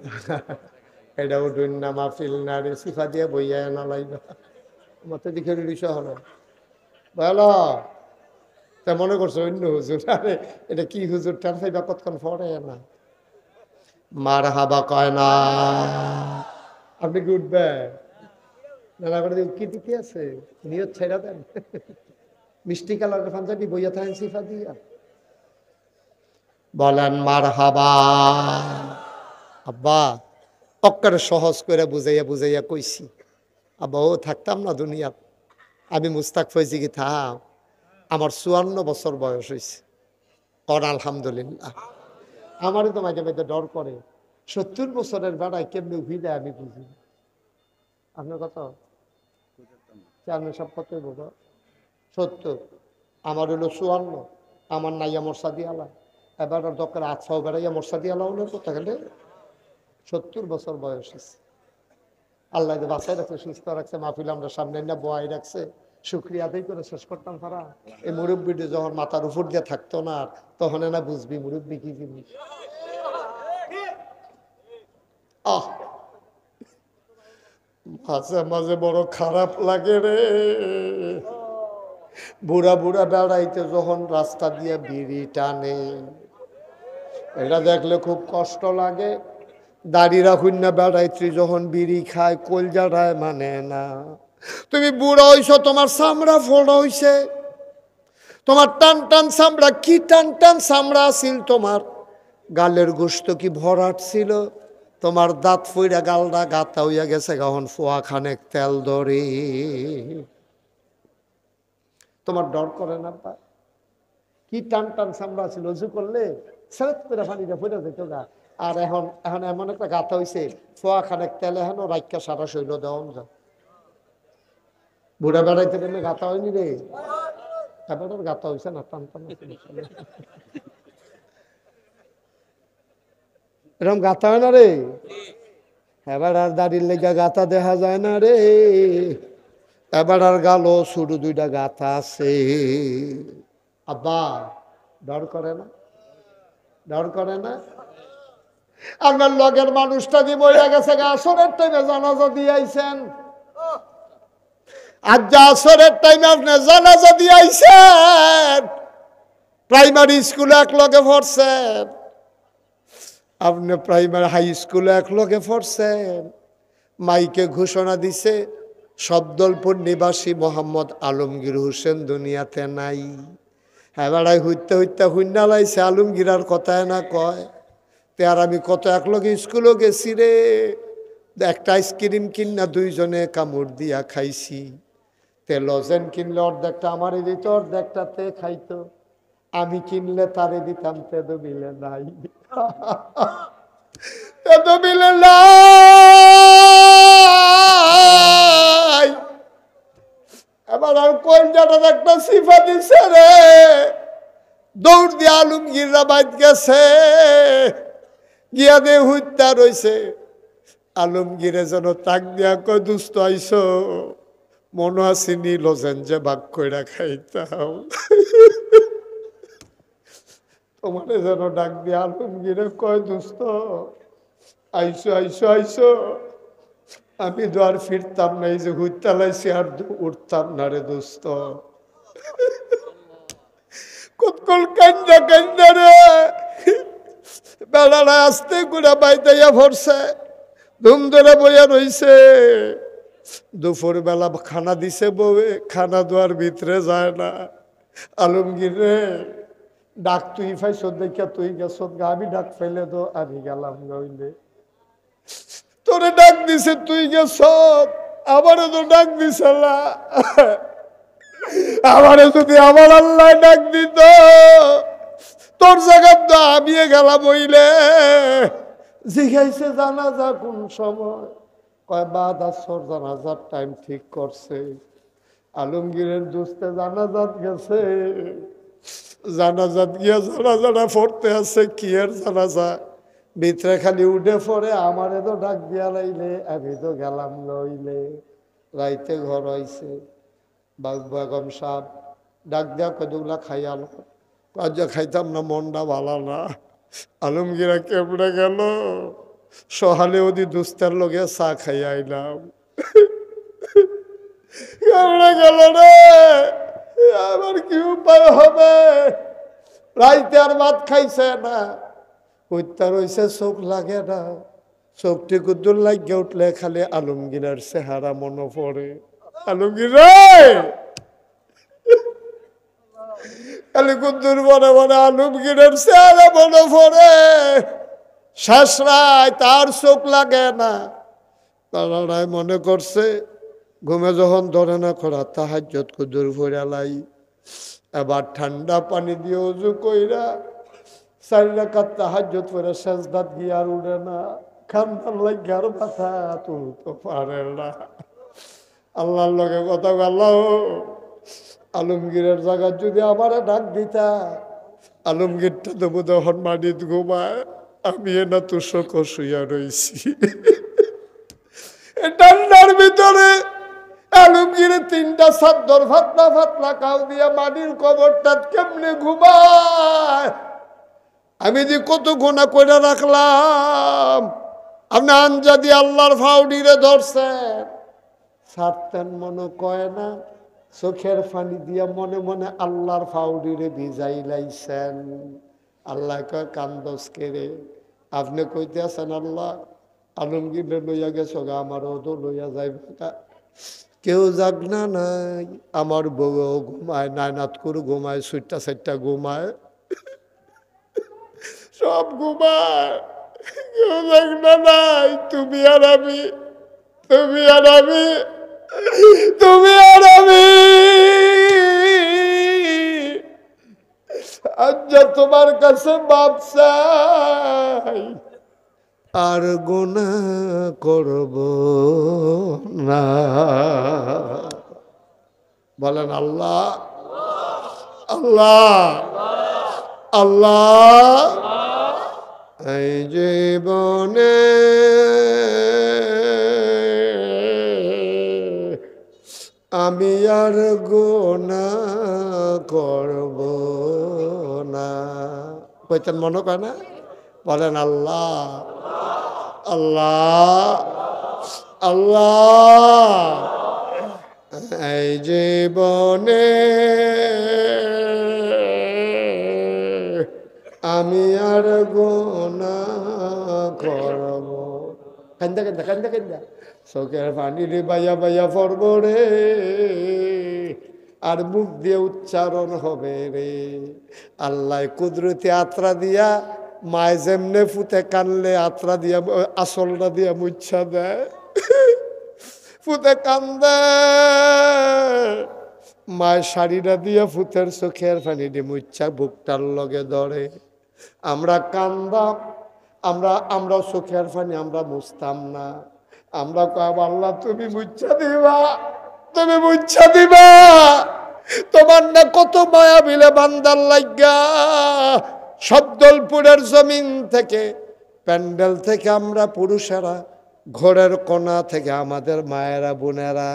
এটা উঠুন না, মাহফিল না রে, সিফা দিয়ে বইয়া না লাইবা মতে দিকে রিসা হলো বলো। তা মনে করছে অন্য হুজুর। আরে এটা কি হুজুর, টান ফাইবা কতক্ষণ পরে না, মার হাবা কয় না। আপনি কি উঠবেন? না করে কি দিতে আছে, নিয়ত ছেড়া দেন। মিষ্টি কালারের পাঞ্জাবি বইয়া থাকেন সিফা দিয়া, বলেন মার হাবা। আব্বা অক্কারে সহজ করে বুঝাইয়া বুঝাইয়া কইছি, আব্বা ও থাকতাম না দুনিয়া, আমি মুস্তাক ফৈজি কি থাম, আমার 54 বছর বয়স হয়েছে, কর আলহামদুলিল্লাহ। আমারই তো মাঝে মাঝে ডর করে, 70 বছরের বেড়ায় কেমনি উঠি যায় আমি বুঝি। আপনার কত? আপনি সব কতই বোঝো? 70, আমার হলো 54, আমার নাইয়া মর্সা দিয়ালা, এবার দরকার আছাও বেড়াইয়া মর্সা দিয়ালা হলো কোথা গেলে। 70 বছর বয়স হয়েছে, আল্লাহ বাসায় রাখছে, সুস্থ রাখছে, মাহফিল আমরা সামনে না বয়াই রাখছে, শুক্রিয়া আদায় করে শেষ করতাম। তারা এই মুরব্বীটি যখন মাথার উপর দিয়ে থাকতো না, তখন না বুঝবি মুরব্বী কি জিনিস। মাঝে মাঝে বড় খারাপ লাগে রে, বুড়া বুড়া বেড়াইতে যখন রাস্তা দিয়ে বিড়ি টানে, এটা দেখলে খুব কষ্ট লাগে। দাড়ি রাখুন না বেড়াইত্রী যখন বিড়ি খায়, কলজাটায় মানে না। তুমি বুড়া হইছ, তোমার চামড়া ফোড়া হইছে, তোমার টান টান চামড়া, কি টান টান চামড়া ছিল, তোমার গালের গোস্ত কি ভরাট ছিল, তোমার দাঁত ফইরা গালটা গাতা হইয়া গেছে, এখন ফোয়া খানেক তেল ধরে। তোমার ডর করে না? কি টান টান চামড়া ছিল, উজু করলে সেরেত করে পানিটা ফইরা যেত গা। আর এখন এখন এমন একটা গাতা হইছে, ফোয়া খানেক তেল এখন রাইকা সারা শৈল দেওয়ান যা। বুড়া বেড়াইতে গেলে গাতা হয়নি রে, এবার গাতা হয়েছে না, টান টান এরকম গাতা হয় না রে। এবার আর দাড়ির লেগা গাথা দেখা যায় না রে, এবার আর গালো শুধু দুইটা গাথা আছে। আব্বা ডর করে না? ডর করে না? আপনার লগের মানুষটা দিয়ে বইয়া গেছে আসরের টাইমে জানাজা দিয়ে আইছেন, আজ যা আসরের টাইমে আপনি জানাজা দিয়ে আইছেন। প্রাইমারি স্কুলে এক লগে পড়ছেন, আপনি প্রাইমারি হাই স্কুলে এক লগে পড়ছেন। মাইকে ঘোষণা দিছে শব্দলপুর নিবাসী মোহাম্মদ আলমগীর হোসেন দুনিয়াতে নাই। এবারাই হইতে হইতে হুন্না লাইছে আলমগীর আর কথায় না কয়। তে আর আমি কত একলগে স্কুলও গেছি রে, একটা আইসক্রিম কিনা দুইজনে কামড় দিয়া খাইছি। তে লজেন কিনলে অর্ধেকটা আমারই দিত, অর্ধেকটা তে খাইতো। আমি কিনলে তারে দিতাম, তেদো মিলে নাই, তেদো মিলে নাই। এবার আর কোনটাটা একটা সিফা দিছে রে, দৌড় দিয়ে আলমগীররা বাইত গেছে, গিয়া দে হুইতা রইছে। আলমগীরে যেন তাক দিয়া কয় দুস্থ আইসো, মনে আসেনি লজেন যে ভাগ কইরা খাইতাম। তোমার যেন ডাক দিয়া আলমগীরে কয় দুস্থ আইসো আইসো আইসো, আমি তো আর ফিরতাম না, এই যে হুইতা লাইছি আর উঠতাম না রে দোস্ত। কতকল কান্দা কান্দা রে বেড়ারা আসতে গুড়া বাইতাইয়া ভরছে, ধুম ধরে বইয়া রইছে। দুপুর বেলা খানা দিছে বউয়ে, খানা দেওয়ার ভিতরে যায় না। আলমগীর রে ডাক তুই ফাইস দেখিয়া তুই গেছ, আমি ডাক ফেলে তো আমি গেলাম নইলে। তোরে ডাক দিছে তুই গেছ, আমারও তো ডাক দিছে না। আমারে যদি আমার আল্লাহ ডাক দিত, তোর জায়গা তো আমি গেলাম হইলে। জিজ্ঞাইছে জানাজা কোন সময়, কয় বাদ আসর জানাজার টাইম ঠিক করছে। আলমগীরের দোস্তে জানাজাত গেছে, জানাজাত গিয়া জানাজাটা পড়তে আছে। কি এর জানাজা, ভিতরে খালি উঠে পড়ে আমারে তো ডাক দিয়া লাইলে, আমি তো গেলাম নইলে। রাইতে ঘর হইছে, বেগম সাহেব ডাক দেওয়া কতগুলা খাইয়াল, কাজ খাইতাম না, মনটা ভালো না। আলমগীরা কেমনে গেল, সহালে ওদি দুস্তার লগে চা খাই আইলাম। কেমনে গেল রে, আমার কি উপায় হবে? রাইতে আর ভাত খাইছে না, হত্যা রয়েছে, চোখ লাগে না। চোখটি কুদ্দুর লাগিয়ে উঠলে খালি আলমগীরের চেহারা মনে পড়ে। আলমগীর খালি কুদ্দুর মনে মনে আলমগীরের চেহারা মনে পড়ে। শেষ রায় তার চোখ লাগে না, তারা মনে করছে ঘুমে যখন ধরে না করা তাহাজ্জুদ কুদ্দুর ফিরালাই। এবার ঠান্ডা পানি দিয়ে উজু কইরা 4 রাকাত তাহাজ্জুদ পড়ে সেজদাত গিয়ে আর উঠে না, খান্দার লাগে আর মাথা তুলতে পারে না। আল্লাহর লগে কথা আল্লাহ, আলমগীরের জায়গা যদি আমারে ডাক দিতা, আলমগীরটা তো বোধ হন মাটিত ঘুমায়, আমি না তুষক শুইয়া রইছি। ঠান্ডার ভিতরে আলমগীরে 3টা চাদর ফাতলা ফাতলা কাউ দিয়া মাটির কবরটা কেমনে ঘুমায়। আমি যে কত গোনা করে রাখলাম, আপনি আঞ্জা দিয়ে আল্লাহর ফাউডিরে ধরছেন, ছাড়তেন মনে কয় না, চোখের পানি দিয়া মনে মনে আল্লাহর ফাউডিরে ভিজাই লাইছেন। আল্লাহ কয় কান্দস কেরে, আপনি কইতে আছেন আল্লাহ আলমগীরে লইয়া গেছো গা, আমারও তো লইয়া যাইবে না। কেউ যাক না নাই, আমার বউ ঘুমায়, নায়নাত করে ঘুমায়, 4টা ঘুমায়, সব ঘুমায়, কেউ যাক না নাই। তুমি আর আমি, তুমি আর আমি, তুমি আর আমি। আজ তোমার কাছে মাপ চাই, আর গুনাহ করব না। বলেন আল্লাহ আল্লাহ আল্লাহ। এই জীবনে আর গুনাহ করব না। কইতেন মনে কয় না? বলেন আল্লাহ আল্লাহ আল্লাহ, এই জীবনে আমি আর গুনাহ করব। কান্দা কান্দা কান্দা কান্দা চোখের পানি রে বাইয়া বাইয়া পড়ব রে, আর মুখ দিয়ে উচ্চারণ হবে রে। আল্লাহ কুদরতি আত্রা দিয়া মায় যেমনে ফুতে কানলে আত্রা দিয়া আসলটা দিয়া মুচ্ছা দেয়, ফুতে কান্দে মায়ের শাড়িটা দিয়া ফুতের চোখের পানি দিয়ে মুচ্ছা বুকটার লগে ধরে। আমরা কান্দাম, আমরা চোখের পানি আমরা মুছতাম না। আমরা কব আল্লাহ তুমি মুচ্ছা দিবা, তুমি মুচ্ছা দিবা। তোমার না কত মায়া মিলে বান্দার লাগা শব্দলপুরের জমিন থেকে, প্যান্ডেল থেকে আমরা পুরুষেরা, ঘরের কোনা থেকে আমাদের মায়েরা বোনেরা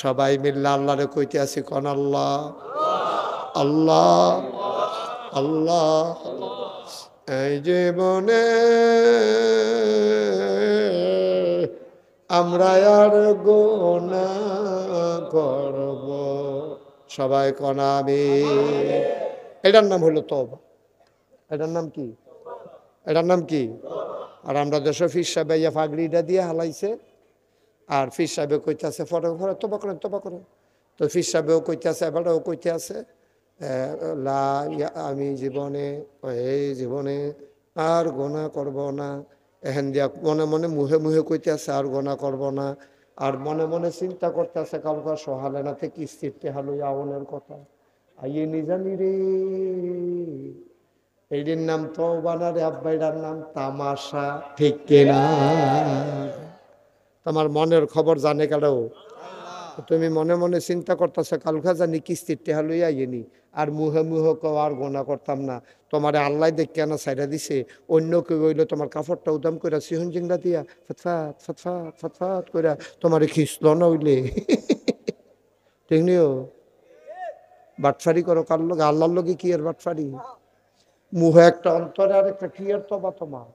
সবাই মিললে আল্লাহরে কইতে আছি কোন আল্লাহ আল্লাহ আল্লাহ। এই জীবনে আমরা আর গুনাহ করব, সবাই কোন আমিন। এটার নাম হলো তওবা। এটার নাম কি? এটার নাম কি? আর আমরা দেশে ফির সাহেব ইয়া ফাগড়িটা দিয়ে হালাইছে, আর ফির সাহেবে কইতেছে ফটো ফটো তোবা করেন তোবা করেন। তো ফির সাহেবেও কইতেছে, এবারও কইতে আছে আমি জীবনে এই জীবনে আর গোনা করব না। এহেন দিয়া মনে মনে মুহে মুহে কইতে আছে আর গোনা করব না। আর মনে মনে চিন্তা করতে আছে কালকা সহালে না থেকে কিস্তিতে হালু আউনের কথা আইয়ে নিজানি রে। এইটির নাম তওবা না রে আব্বা, এটার নাম তামাশা, ঠিক কিনা? তোমার মনের খবর জানে কারো? তুমি মনে মনে চিন্তা করতেছ কালকা জানি কিস্তির টেহা লইয়া আইনি, আর মুহে মুহে কেউ আর গোনা করতাম না। তোমার আল্লাহ দেখ কেন সাইডা দিছে, অন্য কেউ হইলে তোমার কাপড়টা উদাম করে সিহন জিংড়া দিয়া ফতফাত ফতফাত ফতফাত করে তোমার খিসল না হইলে ঠিক নিও। বাটফারি করো কার লগে? আল্লাহর লগে কি আর বাটফারি? মুহে একটা অন্তরে আর একটা কি আর তবা, তোমার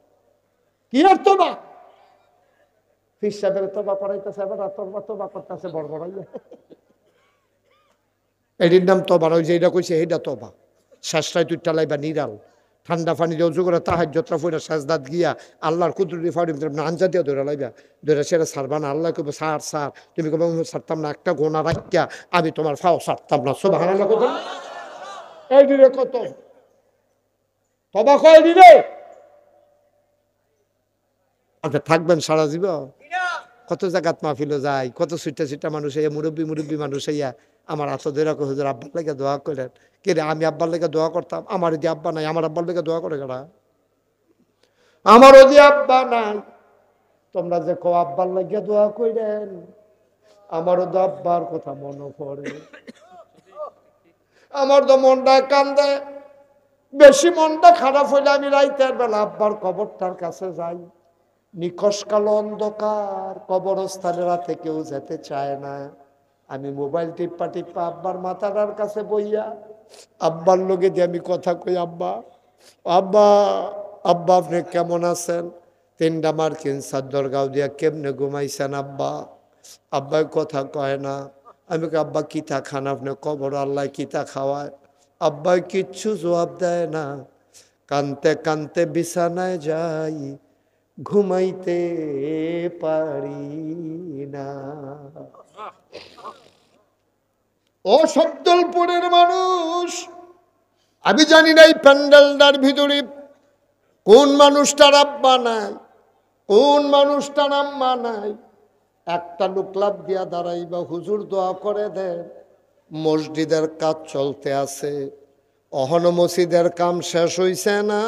কি আর তবা? ফির সাহেবের তোবা পড়াইতেছে, এবার তোবা তোবা করতেছে বড় বড়। এটির নাম তোবা। ওই যে এটা কইছে এইটা তোবা। শ্বাসটাই তুই টালাইবা নিরাল ঠান্ডা পানি দিয়ে উজু করে তাহাজ্জুদটা পড়ে সাজদাত গিয়া আল্লাহর কুদরতি ফাড়ি আঞ্জা দিয়ে ধরে লাইবা, ধরে সেটা ছাড়বা না। আল্লাহ কইব সার সার, তুমি কবে ছাড়তাম না, একটা গোনা রাখিয়া আমি তোমার ফাও ছাড়তাম না। সুবহানাল্লাহ কত এই দিলে কত তোবা কয় দিলে আচ্ছা থাকবেন সারা জীবন। কত জায়গাত মাহফিলে যায়, কত ছুটটা ছুটটা মানুষ এই মুরব্বী মুরব্বী মানুষ হইয়া আমার হাত ধরে হুজুর আব্বার লেগে দোয়া করেন। কে রে আমি আব্বার লেগে দোয়া করতাম, আমার যদি আব্বা নাই, আমার আব্বার লেগে দোয়া করে কেনা? আমার যদি আব্বা নাই, তোমরা যে কো আব্বার লেগে দোয়া করেন, আমারও তো আব্বার কথা মনে পড়ে। আমার তো মনটা কান্দে, বেশি মনটা খারাপ হইলে আমি রাইতের বেলা আব্বার কবরটার কাছে যাই। নিকশ কালো অন্ধকার, কবরস্থানেরা থেকেও যেতে চায় না। আমি মোবাইল টিপ্পা টিপ্পা আব্বার মাথাটার কাছে বইয়া আব্বার লগে দিয়ে আমি কথা কই, আব্বা আব্বা আব্বা আপনি কেমন আছেন? তিনটা মার্কিন চাদর গাও দিয়া কেমনে ঘুমাইছেন আব্বা? আব্বাই কথা কয় না। আমি আব্বা কিতা খান আপনি? কবর আল্লাহ কিতা খাওয়ায়? আব্বাই কিচ্ছু জবাব দেয় না। কানতে কানতে বিছানায় যাই, ঘুমাইতে পারি না। ও শব্দলপুরের মানুষ, আমি জানি না এই প্যান্ডেলটার ভিতরে কোন মানুষটার আব্বা নাই, কোন মানুষটার আম্মা নাই। একটা লোক লাভ দিয়া দাঁড়াইবা, হুজুর দোয়া করে দেন। মসজিদের কাজ চলতে আছে, অহন মসজিদের কাম শেষ হইছে না।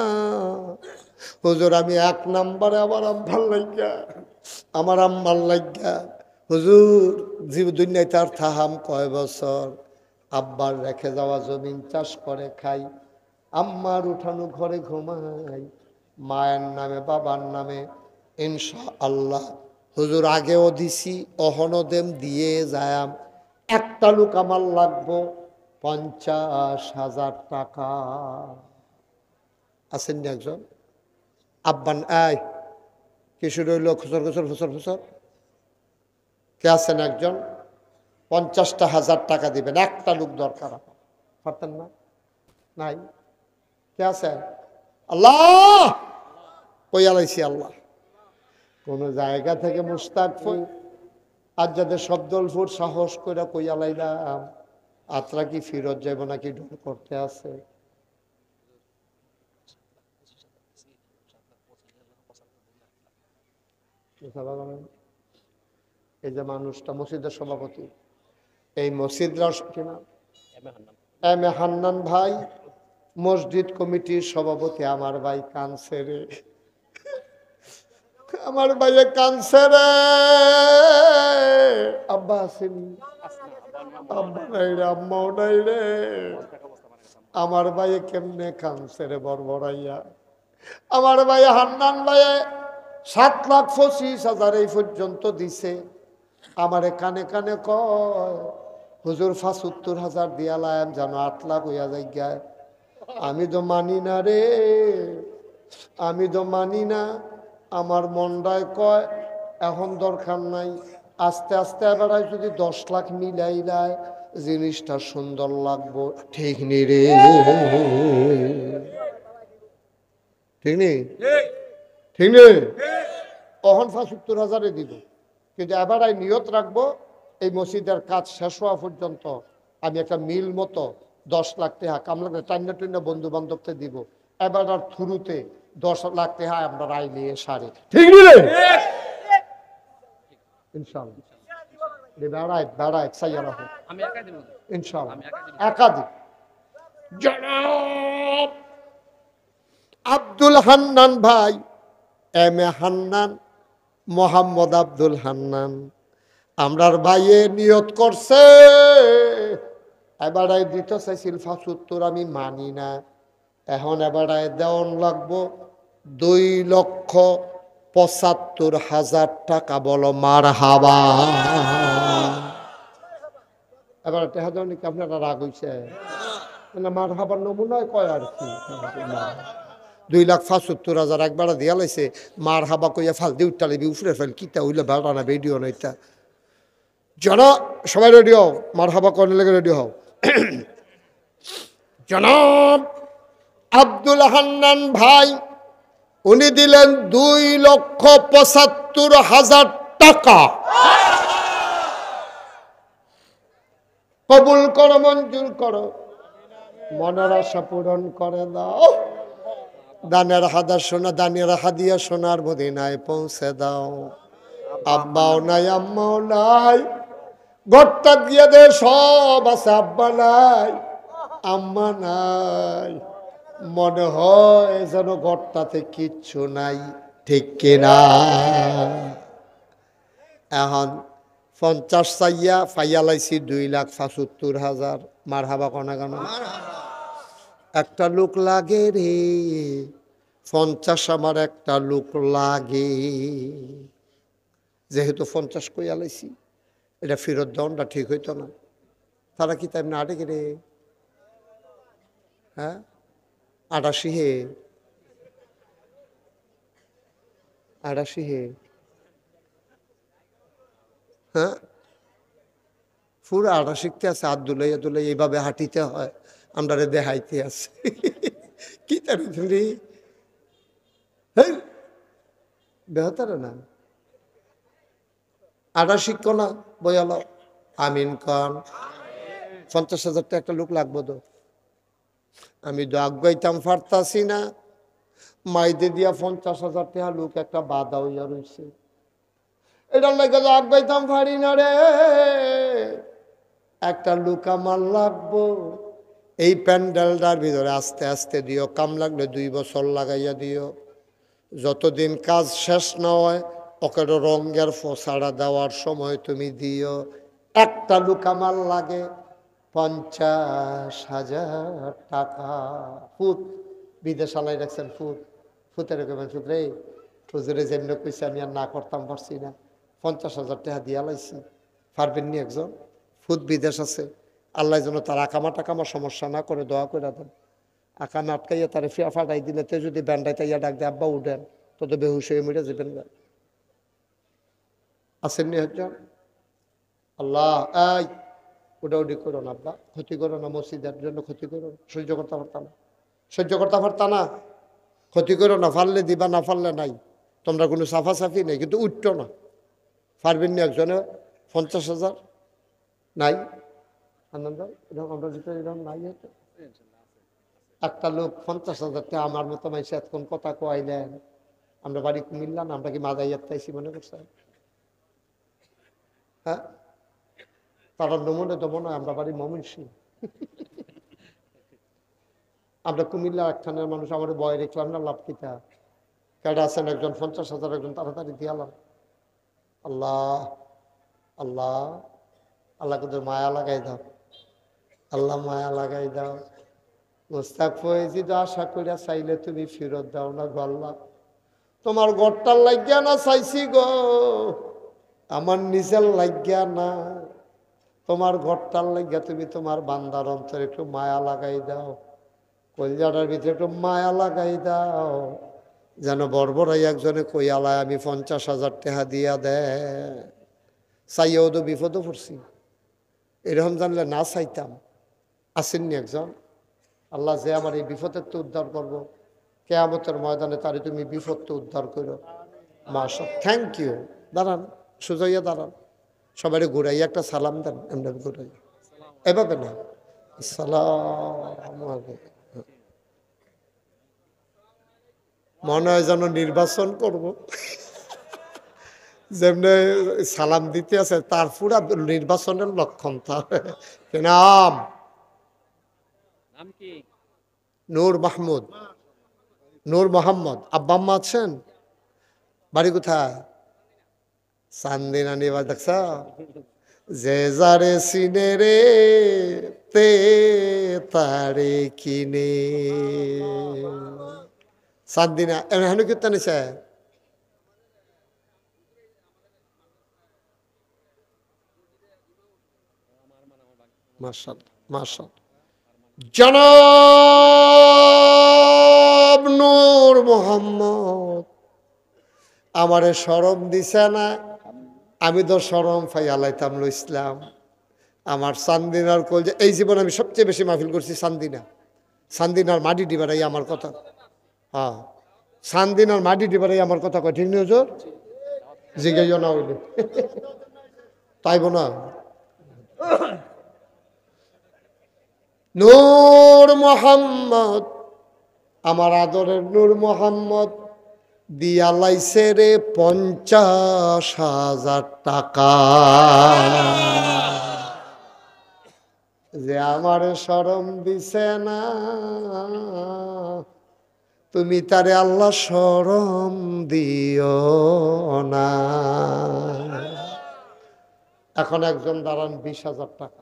হুজুর আমি এক নম্বরে আমার আম্মার লাগিয়া, আমার আম্মার লাগিয়া হুজুর জীব দুনিয়ায় তার থাহাম কয় বছর। আব্বার রেখে যাওয়া জমিন চাষ করে খাই, আম্মার উঠানো ঘরে ঘুমাই, মায়ের নামে বাবার নামে ইনশা আল্লাহ হুজুর আগেও দিছি, অহনদেম দিয়ে যায়াম। একটা লোক আমার লাগবো 50,000 টাকা। আছেন না একজন? আব্বান আয় কিছু রইল খুচর খুচর খুচর খুচর। কে আছেন একজন? 50,000 টাকা দিবেন, একটা লোক দরকার। পারতেন না? নাই? কে আছে? আল্লাহ কই আলাইছি আল্লাহ। কোন জায়গা থেকে মুস্তাক আর যাদের শব্দলফুর সাহস করে কই আলাইলাম, আত্রা কি ফিরত যাইব নাকি ঢোল করতে আছে? এই যে মানুষটা মসজিদের সভাপতি, এই মসজিদরা কিনা এম এ হান্নান ভাই মসজিদ কমিটির সভাপতি। আমার ভাই কানছে রে, আমার ভাইয়ে কানছে রে। আব্বা আসেনি, আব্বা নাই রে, আম্মাও নাই রে। আমার ভাইয়ে কেমনে কানছে রে বড়বড়াইয়া। আমার ভাই হান্নান ভাইয়ে 7,25,000 এই পর্যন্ত দিছে। আমারে কানে কানে কয় হুজুর 75,000 দিয়ালাম যেন 8 লাখ হইয়া যায়। আমি তো মানি না রে, আমি তো মানি না। আমার মনটায় কয় এখন দরকার নাই, আস্তে আস্তে এবার যদি 10 লাখ মিলাইলায় জিনিসটা সুন্দর লাগবো। ঠিক নি রে? ঠিক নেই? ঠিক নেই? অহন 75,000 দিব, কিন্তু এবার নিয়ত রাখবো এই মসজিদের কাজ শেষ হওয়া পর্যন্ত আমি একটা মিল মতো 10 লাখ টাকা কামলাকে টান্না টুন্না বন্ধু বান্ধবকে দিব। এবার আর থ্রুতে 10 লাখ টাকা আমরা রায় নিয়ে সারি। ঠিক নেই? ইনশাআল্লাহ বেড়ায় বেড়ায় সাইয়ারা হোক ইনশাআল্লাহ একাধিক। জনাব আব্দুল হান্নান ভাই, এম এ হান্নান, মোহাম্মদ আব্দুল হান্নান, আমরার ভাইয়ে নিয়ত করছে এবারে দিতে চাইছিল 75, আমি মানি না। এখন এবারে দেওয়ান লাগবো 2,75,000 টাকা। বলো মারহাবা। এবার টেহা দেওয়ান কি আপনারা রাগ হইছে? মারহাবার নমুনায় কয় আর কি। 2,75,000 একবার দিয়া লাইছে। মার হাবা কইয়া ফাল দিয়ে উঠতে লাগবি উফরে ফেল কিতা হইলে বেড়া না ভিডিও নইতা। জানা সবাই রেডি হও, মার হাবা কর্নে লেগে রেডি হও। জনাব আব্দুল হান্নান ভাই উনি দিলেন 2,75,000 টাকা। কবুল করো, মঞ্জুর করো, মনের আশা পূরণ করে দাও। দানের হাদা সোনা, দানের হাদিয়া সোনার মদিনায় পৌঁছে দাও। আব্বাও নাই, আম্মাও নাই, ঘরটা দিয়ে দে সব আছে, আব্বা নাই, আম্মা নাই, মনে হয় যেন ঘরটাতে কিচ্ছু নাই। ঠিক কিনা? এখন 50 চাইয়া ফাইয়া লাইছি 2,75,000। মার হাবা কনা কেন? একটা লোক লাগে রে, 50 আমার একটা লোক লাগে। যেহেতু 50 কইয়া লাইছি, এটা ফেরত দেওয়াটা ঠিক হইতো না। তারা কি তাই না আটে রে? হ্যাঁ 88 হে, 88 হে। হ্যাঁ পুরো 88তে আছে। হাত দুলাইয়া দুলাই এইভাবে হাঁটিতে হয়, আমরা দেখাইতে আছে। কি তার ধরি বেহতার না 88 কোনা বয়াল। আমিন কন। 50,000 টাকা একটা লোক লাগবো তো। আমি তো আগাইতাম পারতাছি না। মাইদে দিয়া 50,000 টাকা লোক একটা বাধা হইয়া রয়েছে। এটার লাগে তো আগাইতাম পারি না রে। একটা লোক আমার লাগবো এই প্যান্ডেলটার ভিতরে। আস্তে আস্তে দিও, কাম লাগলে 2 বছর লাগাইয়া দিও। যতদিন কাজ শেষ না হয় ওকে রঙের ফোসাড়া দেওয়ার সময় তুমি দিও। একটা লোক আমার লাগে 50,000 টাকা। ফুট বিদেশ আলাই রাখছেন, ফুট ফুটের ফুট রে ফুজুরে যেমন কইছে আমি আর না করতাম পারছি না। 50,000 টাকা দিয়া লাইছি। পারবেন নি একজন? ফুদ বিদেশ আছে, আল্লাহ যেন তার আকামা টাকামা সমস্যা না করে দোয়া করে দেন। আকামে আটকাইয়া তারে ফিয়া ফাটাই দিলে তে যদি ব্যান্ডাই তাইয়া ডাক দেয় আব্বা উঠেন, তো তো বেহুশ হয়ে মরে যাবেন না। আসেননি একজন? আল্লাহ এই উডাউডি করো না আব্বা, ক্ষতি করো না, মসজিদের জন্য ক্ষতি করো না, সহ্য করতে পারতাম না, সহ্য করতে পারতাম না, ক্ষতি করো না, ফাললে দিবা না ফাললে নাই, তোমরা কোনো সাফাসাফি নেই, কিন্তু উঠতো না। পারবেন না একজনে 50,000 নাই? আনন্দ এরকম আমরা ভিতরে এরকম নাই হতো। একটা লোক 50,000 টাকা আমার মতো মাইসে এতক্ষণ কথা কয়াইলেন, আমরা বাড়ি কুমিল্লা না, আমরা কি মাদাইয়ার তাইছি মনে করছেন? হ্যাঁ, তারা নমনে তো মনে হয় আমরা বাড়ি ময়মনসিংহ। আমরা কুমিল্লা একখানের মানুষ, আমার বয় রেখলাম না, লাভ কিতা কেডা আছেন একজন 50,000, একজন তাড়াতাড়ি দিয়ালাম। আল্লাহ আল্লাহ আল্লাহ তোদের মায়া লাগাই দাও, আল্লাহ মায়া লাগাই দাও। মোস্তাক ফয়েজি তো আশা করিয়া চাইলে তুমি ফেরত দাও না গো আল্লাহ, তোমার ঘরটার লাগিয়া না চাইছি গো, আমার নিজের লাগিয়া না, তোমার ঘরটার লাগিয়া তুমি তোমার বান্দার অন্তরে একটু মায়া লাগাই দাও, কলজাটার ভিতরে একটু মায়া লাগাই দাও, যেন বর্বরাই একজনে কইয়ালায় আমি 50,000 টাকা দিয়া দে। চাইয়াও তো বিপদও পড়ছি, এরকম জানলে না চাইতাম। আসেননি একজন? আল্লাহ যে আমার এই বিপদের তো উদ্ধার করবো, কেয়ামতের ময়দানে তারে তুমি বিপদ তো উদ্ধার করো। মাশা থ্যাংক ইউ। দাঁড়ান, সুজাইয়া দাঁড়ান, সবাই ঘুরাইয়া একটা সালাম দেন, এমনি ঘুরাই এভাবে না, সালাম। মনে হয় যেন নির্বাচন করব, যেমনি সালাম দিতে আছে তার পুরা নির্বাচনের লক্ষণ। তার নাম নূর মাহমুদ, নূর মোহাম্মদ। আব্বা আম্মা আছেন? বাড়ি কোথায়? চান্দিনা নিবা দেখছ? যে যারে সিনে রে তে তারে কিনে। চান্দিনা এমন কীর্তন নিছে। মাশাআল্লাহ মাশাআল্লাহ। জনাব নূর মোহাম্মদ আমারে শরম দিছে না, আমি তো শরম ফাইয়ালাইতাম ইসলাম। আমার চান্দিনার কলজা, এই জীবন আমি সবচেয়ে বেশি মাহফিল করছি চান্দিনা, চান্দিনার মাটি ডিবারাই আমার কথা। হ্যাঁ, চান্দিনার মাটি ডিবারাই আমার কথা কয়, ঠিক নেই হুজুর? জিজ্ঞাসা না হইলে তাইব না। নূর মোহাম্মদ, আমার আদরের নূর মোহাম্মদ দিয়া লাইছে রে 50,000 টাকা, যে আমার শরম দিছে না, তুমি তারে আল্লাহ শরম দিও না। এখন একজন দাঁড়ান, 20,000 টাকা,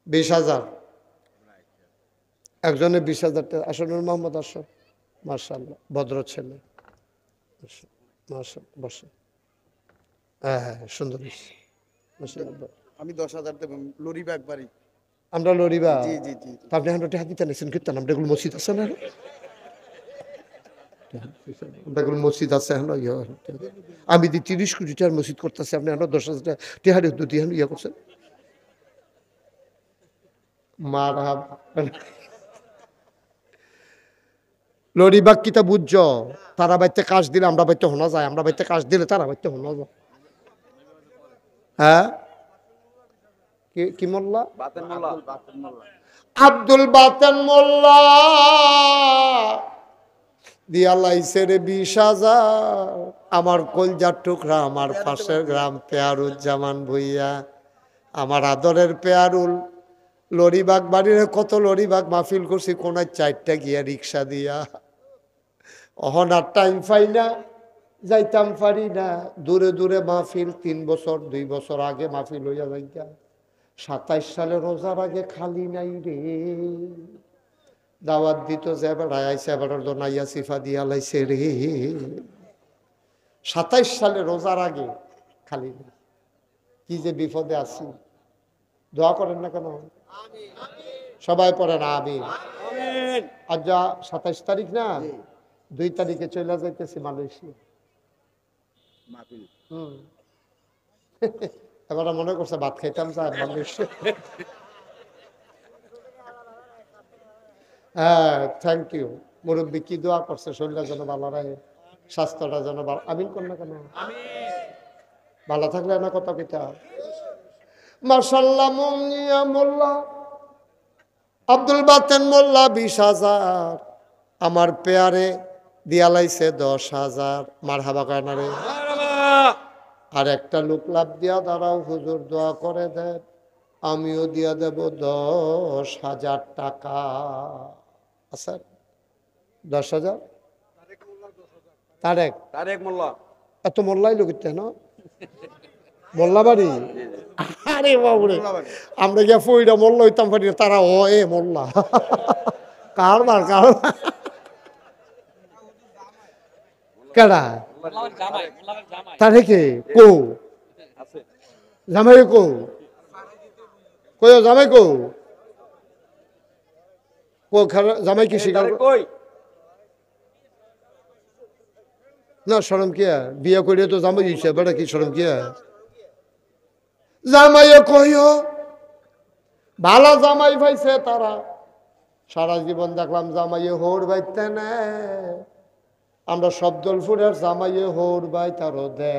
20,000, একজনে 20,000 টাকা। আসনুর মোহাম্মদ আসন, মাশাআল্লাহ ভদ্র ছেলে, মাশাআল্লাহ বসে। হ্যাঁ হ্যাঁ সুন্দর। আমি 10,000 দেব, লরিবাগ বাড়ি। আমরা লরিবা? জি জি জি। আপনি এখন টাকা দিতে নিয়েছেন কীর্তন, আমরা এগুলো মসজিদ আছে না, এগুলো মসজিদ আছে এখন। আমি দি 30 কোটি টাকার মসজিদ করতেছি, আপনি এখন 10,000 টাকা টেহারি দুটি এখন ইয়ে করছেন। মারা লরিবাগ কিতা বুঝছ? তারা বাইতে কাজ দিলে আমরা বাইতে শোনা যায়, আমরা বাইতে কাজ দিলে তারা বাইতে শোনা যায়। হ্যাঁ কি মোল্লা? আব্দুল বাতেন মোল্লা দিয়া লাইছে রে 20,000। আমার কলজার টুকরা, আমার পাশের গ্রাম পেয়ারুজ্জামান ভুইয়া, আমার আদরের পেয়ারুল, লরিবাগ বাড়ির কত লরিবাগ মাহফিল করছি, কোনায় 4টা গিয়া রিক্সা দিয়া, অহন আর টাইম পাই না, যাইতাম পারি না, দূরে দূরে মাহফিল। 3 বছর 2 বছর আগে মাহফিল হইয়া যাইতা, 27 সালে রোজার আগে খালি নাই রে, দাওয়াত দিত যে বেড়ায় আইসে বেড়ার দোনাইয়া সিফা দিয়া লাইছে রে। 27 সালে রোজার আগে খালি নাই, কি যে বিপদে আছি। দোয়া করেন না কেন? সবাই পড়েন আমিন। আজ যা 27 তারিখ না, 2 তারিখে চলে যাইতেছি মালয়েশিয়া। হুম এবার মনে করছে ভাত খাইতাম যা মালয়েশিয়া। হ্যাঁ, থ্যাংক ইউ। মুরব্বী কি দোয়া করছে, শরীরটা যেন ভালো রাখে, স্বাস্থ্যটা যেন ভালো। আমিন কোন না কেন? ভালো থাকলে না কথা পিতা। মাশাআল্লাহ। মুনিয়া মোল্লা আব্দুল বাতেন মোল্লা 20,000, আমার পেয়ারে দিয়া লাইছে 10,000। মারহাবা কায়না রে। আর একটা লোক লাভ দিয়া দাঁড়াও, হুজুর দোয়া করে দেন, আমিও দিয়া দেব 10,000 টাকা। আচ্ছা 10,000 তারেক মোল্লা, এত মোল্লাই লোক না মোল্লা বাড়ি। আরে বাবুরে, আমরা গিয়া ফইরা মোল্লা হইতাম পারি, তারা ও এ মোল্লা কারবার কেডা তারেকে কো জামাই কো কই জামাই কো কো জামাই কি শিকার না? শরম কিয়া বিয়া করিয়া তো জামাই দিছে, বেটা কি শরম কিয়া? জামাইয়ে কইও ভালো জামাই পাইছে তারা। সারা জীবন দেখলাম জামাইয়ে হোর বাইতে না, আমরা শব্দলপুরের জামাইয়ে হোর বাই তারও দে।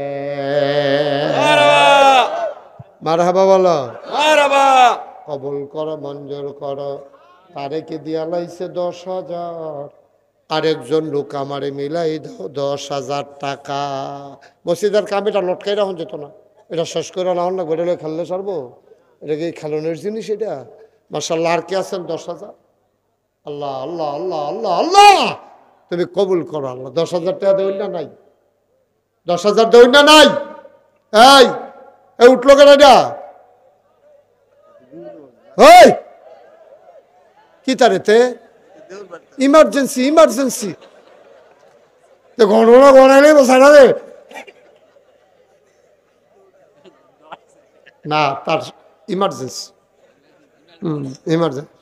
মারহাবা বলো, কবুল করো, মঞ্জুর করো। তারেকে দিয়া লাইছে 10,000, আরেকজন লোক আমারে মিলাই দাও 10,000 টাকা। মসজিদের কামিটা লটকাই রাখুন যেত না, এটা শেষ করে রাখুন না, বেরোলে খেললে সারবো। এটা কি খেলনের জিনিস এটা? মাশাআল্লাহ। আর কে আছেন 10,000? আল্লাহ আল্লাহ আল্লাহ আল্লাহ আল্লাহ, তুমি কবুল করো আল্লাহ। 10,000 টাকা দেউন না নাই? 10,000 দেউন না নাই? এই উঠলো কেন এটা? ওই কি তারেতে ইমার্জেন্সি ইমার্জেন্সি ঘটনা গড়াইলে বসানা রে না, তার ইমার্জেন্সি। ইমার্জেন্সি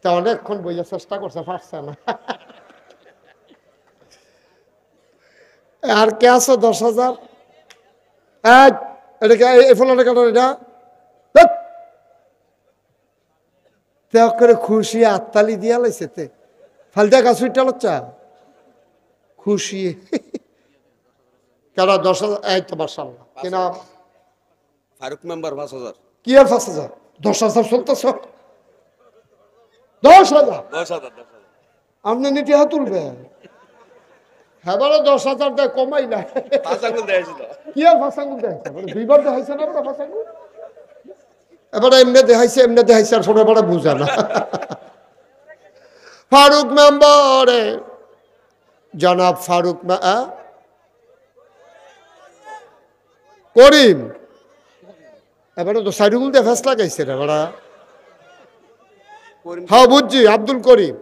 তা অনেকক্ষণ বইয়া চেষ্টা করছে, পারছে না। আর কে আছো 10,000? এটা এই ফোনটা কেন এটা? করে খুশি আত্মালি দিয়া লাইছে তে ফালটা গাছ উঠটা লচ্চা খুশি কেন 10,000? এই তো মাশাআল্লাহ। কি নাম? ফারুক মেম্বার 5,000। কি আর 5,000? 10,000 চলতেছ? 10,000 আপনি নিতে হাত তুলবে? হ্যাঁ, 10,000 দেয় কমাই না। কি আর 5 আঙ্গুল দেখাইছে? 2বার দেখাইছে না 5 আঙ্গুল? এবারে এমনি দেখাইছে আর ফোনে বড় বুঝা না। ফারুক মেম্বারে জনাব ফারুক করিম, এবারে তো সাইডুল দিয়ে ফেস লাগাইছে রে বড়া। হ্যাঁ বুঝছি, আব্দুল করিম।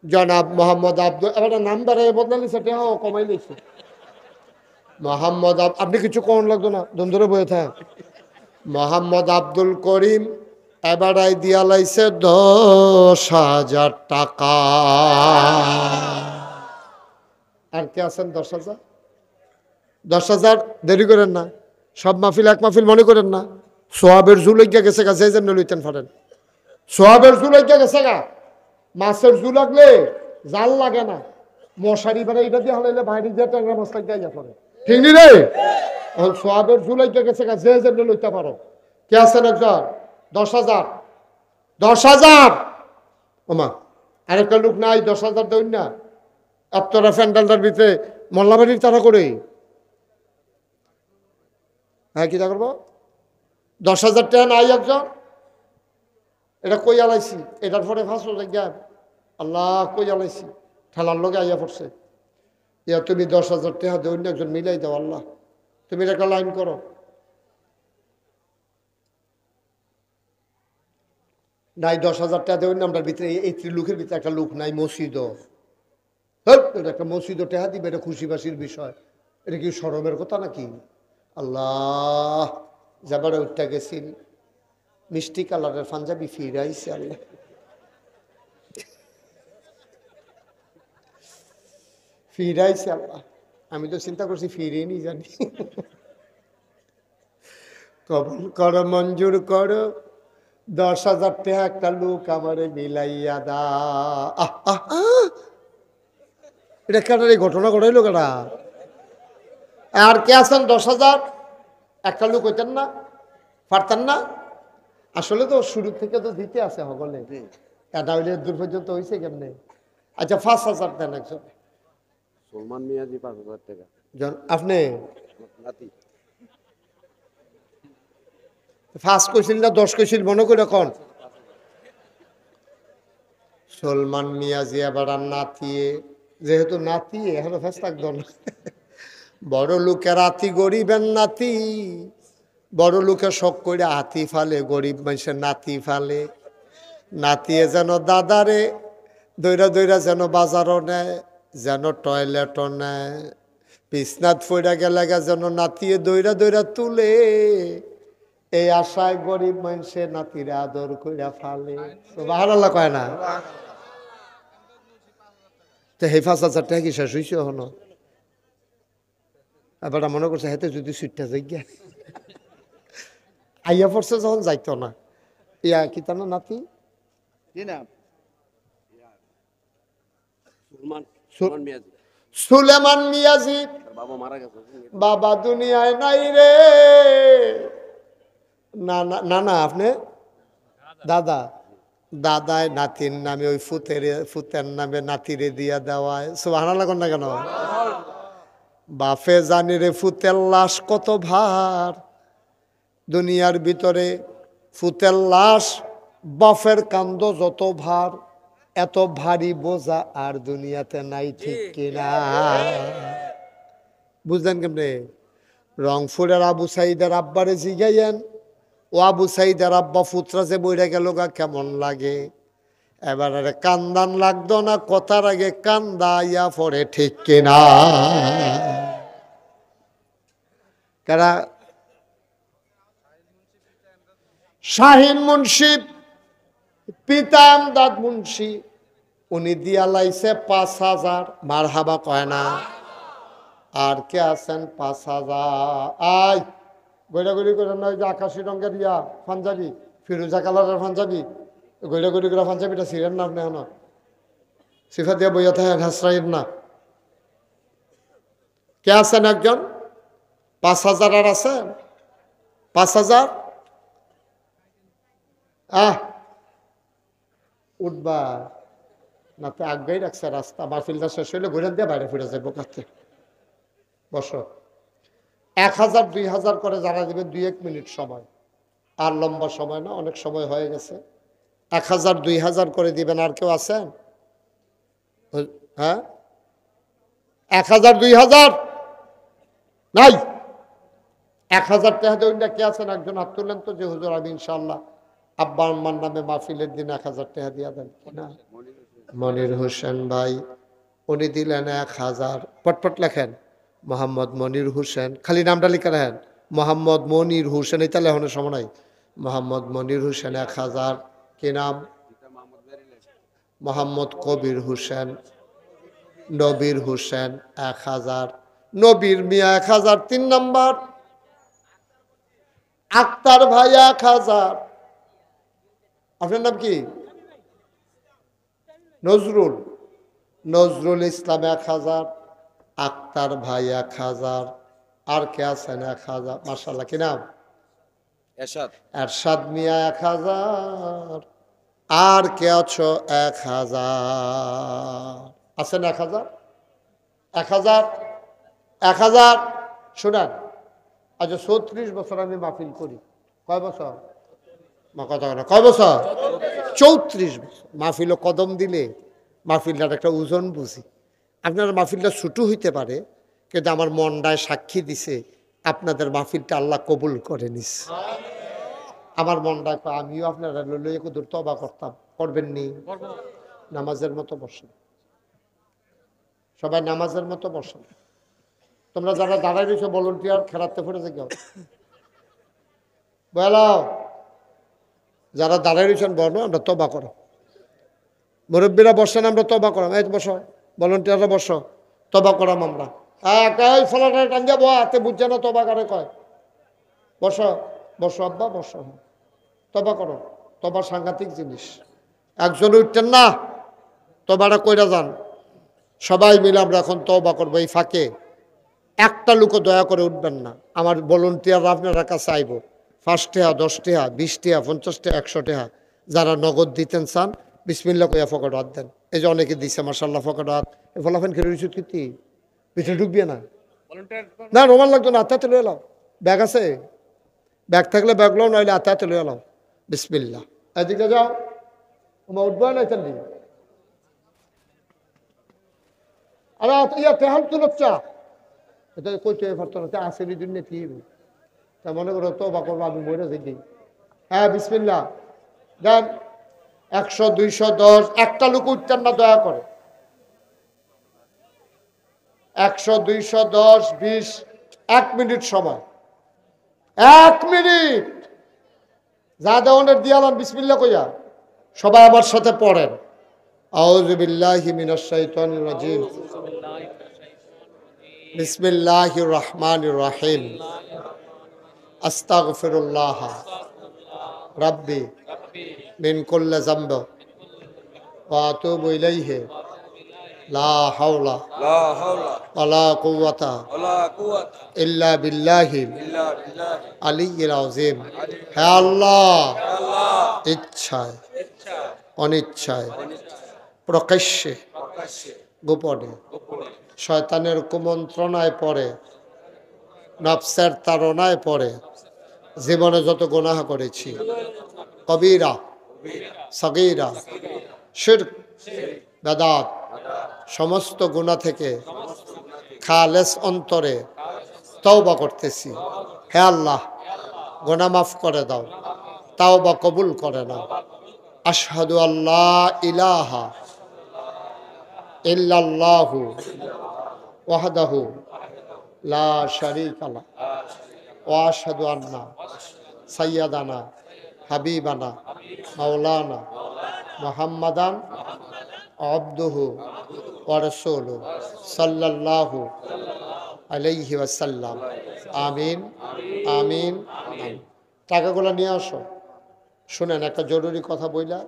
জনাব মোহাম্মদ আব্দুল, এবারে নাম্বারে বদলালি সেটা কমাই দিয়েছে মোহাম্মদ। আপনি কিছু কোন লাগতো না, ধরে বয়ে থাক। মোহাম্মদ আব্দুল করিম এবারাই দিয়া লাইছে 10,000 টাকা। আর কে আছেন 10,000? 10,000 দেরি করেন না, সব মাহফিল এক মাহফিল মনে করেন না। সোয়াবের জুলাইয়া গেছে গা, যে জন্য লইতেন পারেন। সোয়াবের জুলাইয়া গেছে গা, মাছের জু লাগলে জাল লাগে না, মশারি বেড়ে এটা দিয়ে হলে বাইরে দিয়ে ট্যাংরা মাছ লাগিয়ে পড়ে, ঠিক নি রে? সোয়াবের জুলাইয়া গেছে গা, যে জন্য লইতে পারো। কে আছেন একজন? 10,000 10,000 ওমা আরেকটা লোক নাই 10,000 দেন না? আপনারা প্যান্ডালটার ভিতরে মোল্লাবাড়ির তারা করে হ্যাঁ কি করবো? 10,000 টাকা নাই একজন? এটা কই আলাইছি, এটার পরে ফাঁসো জ্ঞান আল্লাহ কই আলাইছি, ঠেলার লগে আইয়া পড়ছে। ইয়া তুমি 10,000 টাকা দেন না, একজন মিলাই দাও আল্লাহ, তুমি একটা লাইন করো। নাই 10,000 টাকা দেবেন না, আমরা ভিতরে এই লোকের ভিতরে একটা লোক নাই, মসজিদও একটা মসজিদও টেহা দিবে, এটা খুশি বাসির বিষয়। এটা কি শরমের কথা নাকি? আল্লাহ যাবারে উঠটা গেছিল মিষ্টি কালারের পাঞ্জাবি ফিরাইছে আল্লাহ। ফিরাইছে আল্লাহ। আমি তো চিন্তা করছি ফিরিয়ে নি জানি। কবুল করো, মঞ্জুর করো, 10,000 টাকা একটা লোক আমারে মিলাইয়া দা। আহ, আহ, আহ। এটা কেন এই ঘটনা ঘটাইলো কেনা? আর কে আছেন 10,000? একটা লোক হইতেন না, পারতেন না? আসলে তো শুরু থেকে তো দিতে আছে সকলে, এটা হইলে দূর পর্যন্ত হয়েছে কেমনে? আচ্ছা 5,000 দেন একজন। সলমান মিয়াজি 5,000 টাকা। আপনি নাতি ফার্স্ট কইছিল না 10 কইছিল মনে করে কন? সলমান মিয়াজি আবার আর নাতিয়ে, যেহেতু নাতি এখনো ফেস থাকতো না। বড় লোকের আতি গরিবের নাতি, বড় লোকের শখ করে হাতি ফালে, গরিব মানুষের নাতি ফালে। নাতিয়ে যেন দাদারে দৈরা দৈরা যেন বাজারও নেয়, যেন টয়লেটও নেয়, বিছনাথ ফইরা গেলে যেন নাতিয়ে দৈরা দৈরা তুলে। এই আশায় গরিব মানুষে নাতিরে আদর কইরা ফালে। সুবহানাল্লাহ কয় না? তো এই 5,000 টাকা কি শেষ হয়েছে হন? এবার মনে করছে হেতে যদি সুইটটা যাই গিয়া আইয়া পড়ছে যখন যাইতো না। ইয়া কি তার না নাতি? কি নাম? সুলমান মিয়াজি। সুলেমান মিয়াজি। বাবা মারা গেছে। বাবা দুনিয়ায় নাই রে। না না না না, আপনি দাদা, দাদায় নাতির নামে ওই ফুতের নামে নাতিরে দিয়া দেওয়ায়। সুবহানাল্লাহ কোন না কেন? বাপে জানি রে ফুতের লাশ কত ভার। দুনিয়ার ভিতরে ফুতের লাশ, বাপের কান্দ যত ভার, এত ভারী বোঝা আর দুনিয়াতে নাই, ঠিক কিনা? বুঝলেন কেমনে? রংপুরের আবু সাইদের আব্বারে জিগাইয়েন, ও আবু সাইদের আব্বা ফুতরা যে বইরা গেল গা কেমন লাগে? এবারে কান্দান লাগতো না, কথার আগে কান্দা ইয়া পড়ে, ঠিক কিনা? কারা? শাহিন মুন্সি, পিতা আমদাদ মুন্সি, উনি দিয়া লাইছে 5,000। মারহাবা কয় না? আর কে আছেন 5,000? আয় গৈরাগুড়ি করে না, ওই যে আকাশি রঙের ইয়া পাঞ্জাবি, ফিরোজা কালারের পাঞ্জাবি, গৈরাগুড়ি করে পাঞ্জাবিটা ছিলেন না আপনি? এখন সিফা দিয়া বইয়া থাকে হাসরাইন না। কে আছেন একজন? 5,000 আর আছেন? 5,000? উঠবা না তো আগেই রাখছে রাস্তা, মাহফিলটা শেষ হইলে ঘুরে দিয়ে বাইরে ফিরে যাবো কাছে। বসো। 1,000 2,000 করে যারা দেবে 2-1 মিনিট সময়, আর লম্বা সময় না, অনেক সময় হয়ে গেছে। 1,000 2,000 করে দিবেন। আর কেউ আছেন? হ্যাঁ, 1,000 2,000 নাই? 1,000 টাকা দেবেন না? কে আছেন? একজন হাত তুললেন তো, যে হুজুর আমি ইনশাল্লাহ আব্বা আম্মার নামে মাহফিলের দিন 1,000 টাকা দিয়া দেন। না, মনির হোসেন ভাই, উনি দিলেন 1,000। পটপট লেখেন, মোহাম্মদ মনির হোসেন, খালি নামটা লিখে রাখেন, মোহাম্মদ মনির হোসেন। এই তাহলে এখনো সময় নাই। মোহাম্মদ মনির হোসেন 1,000। কি নাম? মোহাম্মদ কবির হোসেন, নবীর হোসেন 1,000। নবীর মিয়া 1,000। 3 নাম্বার আক্তার ভাই 1,000। আপনার নাম কি? নজরুল, নজরুল ইসলাম 1,000। আক্তার ভাই 1,000। আর কে আছেন 1,000? মাশাআল্লাহ, কি নাম? এরশাদ। এরশাদ মিয়া 1,000। আর কে আছো? 1,000 আছেন? 1,000 1,000 1,000। শোনান, আজ 34 বছর আমি মাহফিল করি। কয় বছর? কথা না, কয় বছর? 34 বছর। মাহফিল কদম দিলে মাহফিলটার একটা ওজন বুঝি। আপনার মাহফিলটা ছোটো হইতে পারে, কিন্তু আমার মনটায় সাক্ষী দিছে আপনাদের মাহফিলটা আল্লাহ কবুল করে নিস। আমার মনটায় আমিও আপনারা লইয়া কত তবা করতাম। করবেন নি? নামাজের মতো বসেন, সবাই নামাজের মতো বসেন। তোমরা যারা দাঁড়াই রয়েছে ভলেন্টিয়ার খেলাতে পড়ে যে কেউ বলাও যারা দাঁড়াই রয়েছেন বলো আমরা তবা করো, মুরব্বীরা বসেন আমরা তবা করাম, এই বসো, ভলেন্টিয়াররা বসো, তবা করাম আমরা। একাই ফলাটা টাঙ্গে বো হাতে বুঝছে না তবা করে কয়, বসো বসো আব্বা বসো, তবা করো, তবা সাংঘাতিক জিনিস। একজন উঠতেন না, তবাটা কইরা যান, সবাই মিলে আমরা এখন তবা করবো। এই ফাঁকে একটা লোকও দয়া করে উঠবেন না, আমার ভলেন্টিয়াররা আপনারা কাছে আইব, 5 টাকা 10 টাকা 20 টাকা 50 টাকা 100 টাকা যারা নগদ দিতেন চান বিসমিল্লাহ কইয়া ফকট হাত দেন। এই যে অনেকে দিছে মাশাআল্লাহ ফকট হাত, ফলাফেন খেলে রইছুত কীর্তি ভিতরে ঢুকবে না, না রোমান লাগতো না, আত্মাতে লয়ে এলাও, ব্যাগ আছে, ব্যাগ থাকলে ব্যাগ লাও, নইলে আত্মাতে লয়ে এলাও, বিসমিল্লাহ। এদিকে যাও, তোমার উঠবো না এখান দিকে, আরে ইয়া তেহাল তুলচ্চা এটা কইতে পারতো না, আসেনি জন্য কি তা মনে করো তবা করবো, আমি মরে যাই। হ্যাঁ বিসমিল্লাহ দেন, 100 200 10, একটা লোক উঠতেন না দয়া করে, 100 200 10 20, 1 মিনিট সময়, 1 মিনিট যা দেওয়ানের দিয়ালাম বিসমিল্লাহ কইয়া সবাই আমার সাথে পড়েন, আউযু বিল্লাহি মিনাশ শাইতানির রাজিম, বিসমিল্লাহির রহমানির রহিম, আস্তাগফিরুল্লাহ রাব্বি মিন কুল্লি যামব ওয়া আতুবু ইলাইহি লা হাওলা ওয়ালা কুওয়াতা ইল্লা বিল্লাহিল আলিয়্যিল আযীম। হে আল্লাহ, ইচ্ছায় অনিচ্ছায় প্রকাশ্যে গোপনে শয়তানের কুমন্ত্রণায় পড়ে, নফসের তাড়নায় পড়ে জীবনে যত গুনাহ করেছি, কবিরা সগীরা শিরক বেদাত সমস্ত গুনাহ থেকে খালেস অন্তরে তওবা করতেছি। হে আল্লাহ, গুনাহ মাফ করে দাও, তওবা কবুল করে নাও। আশহাদু আল্লা ইলাহা ইল্লাল্লাহু ওয়াহদাহু লা শারীকা লাহু ওয়া আশহাদু আন্না সাইয়্যিদানা হাবিবানা মাওলানা মুহাম্মাদান আবদুহু ওয়া রাসূলুহু সাল্লাল্লাহু আলাইহি ওয়াসাল্লাম। আমিন আমিন আমিন। টাকাগুলো নিয়ে আসো। শুনেন, একটা জরুরি কথা বইলা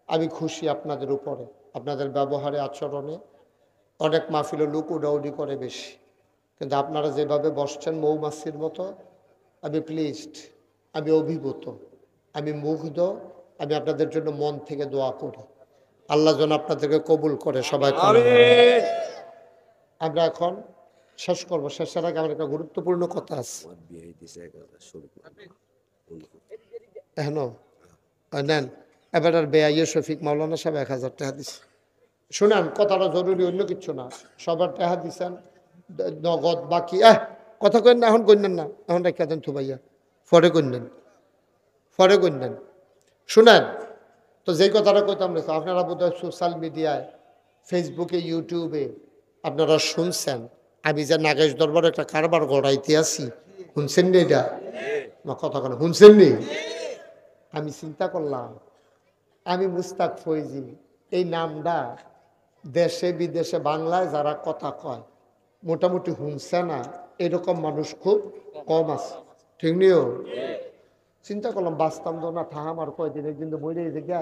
আমি খুশি আপনাদের উপরে, আপনাদের ব্যবহারে আচরণে। অনেক মাহফিলে লোক উডাউডি করে বেশি, কিন্তু আপনারা যেভাবে বসছেন মৌমাছির মতো, আমি প্লিজড, আমি অভিভূত, আমি মুগ্ধ। আমি আপনাদের জন্য মন থেকে দোয়া করি, আল্লাহ যেন আপনাদেরকে কবুল করে। সবাই আমরা এখন শেষ করবো, শেষের আগে আমার একটা গুরুত্বপূর্ণ কথা আছে। নেন এবার আর বেআইয়ে শফিক মাওলানা সাহেব 1000 টাকা দিচ্ছে। শুনেন, কথাটা জরুরি, অন্য কিচ্ছু না। সবার টাকা দিচ্ছেন নগদ, বাকি কথা কইন না, এখন কইনেন না, এখন রেখা দেন থুবাইয়া, পরে কইনেন, পরে কইনেন। শুনেন, তো যেই কথাটা কইতাম না, আপনারা বোধহয় সোশ্যাল মিডিয়ায় ফেসবুকে ইউটিউবে আপনারা শুনছেন আমি যে নাগেশ দরবার একটা কারবার গড়াইতে আছি, শুনছেন নি? এটা কথা কেন শুনছেন নি? আমি চিন্তা করলাম, আমি মুস্তাক ফৈজি এই নামটা দেশে বিদেশে বাংলায় যারা কথা কয় মোটামুটি শুনছে না, এরকম মানুষ খুব কম আছে, ঠিক নিও? চিন্তা করলাম বাঁচতাম তো না, থাম আর কয়দিন, একদিন তো মরে গা,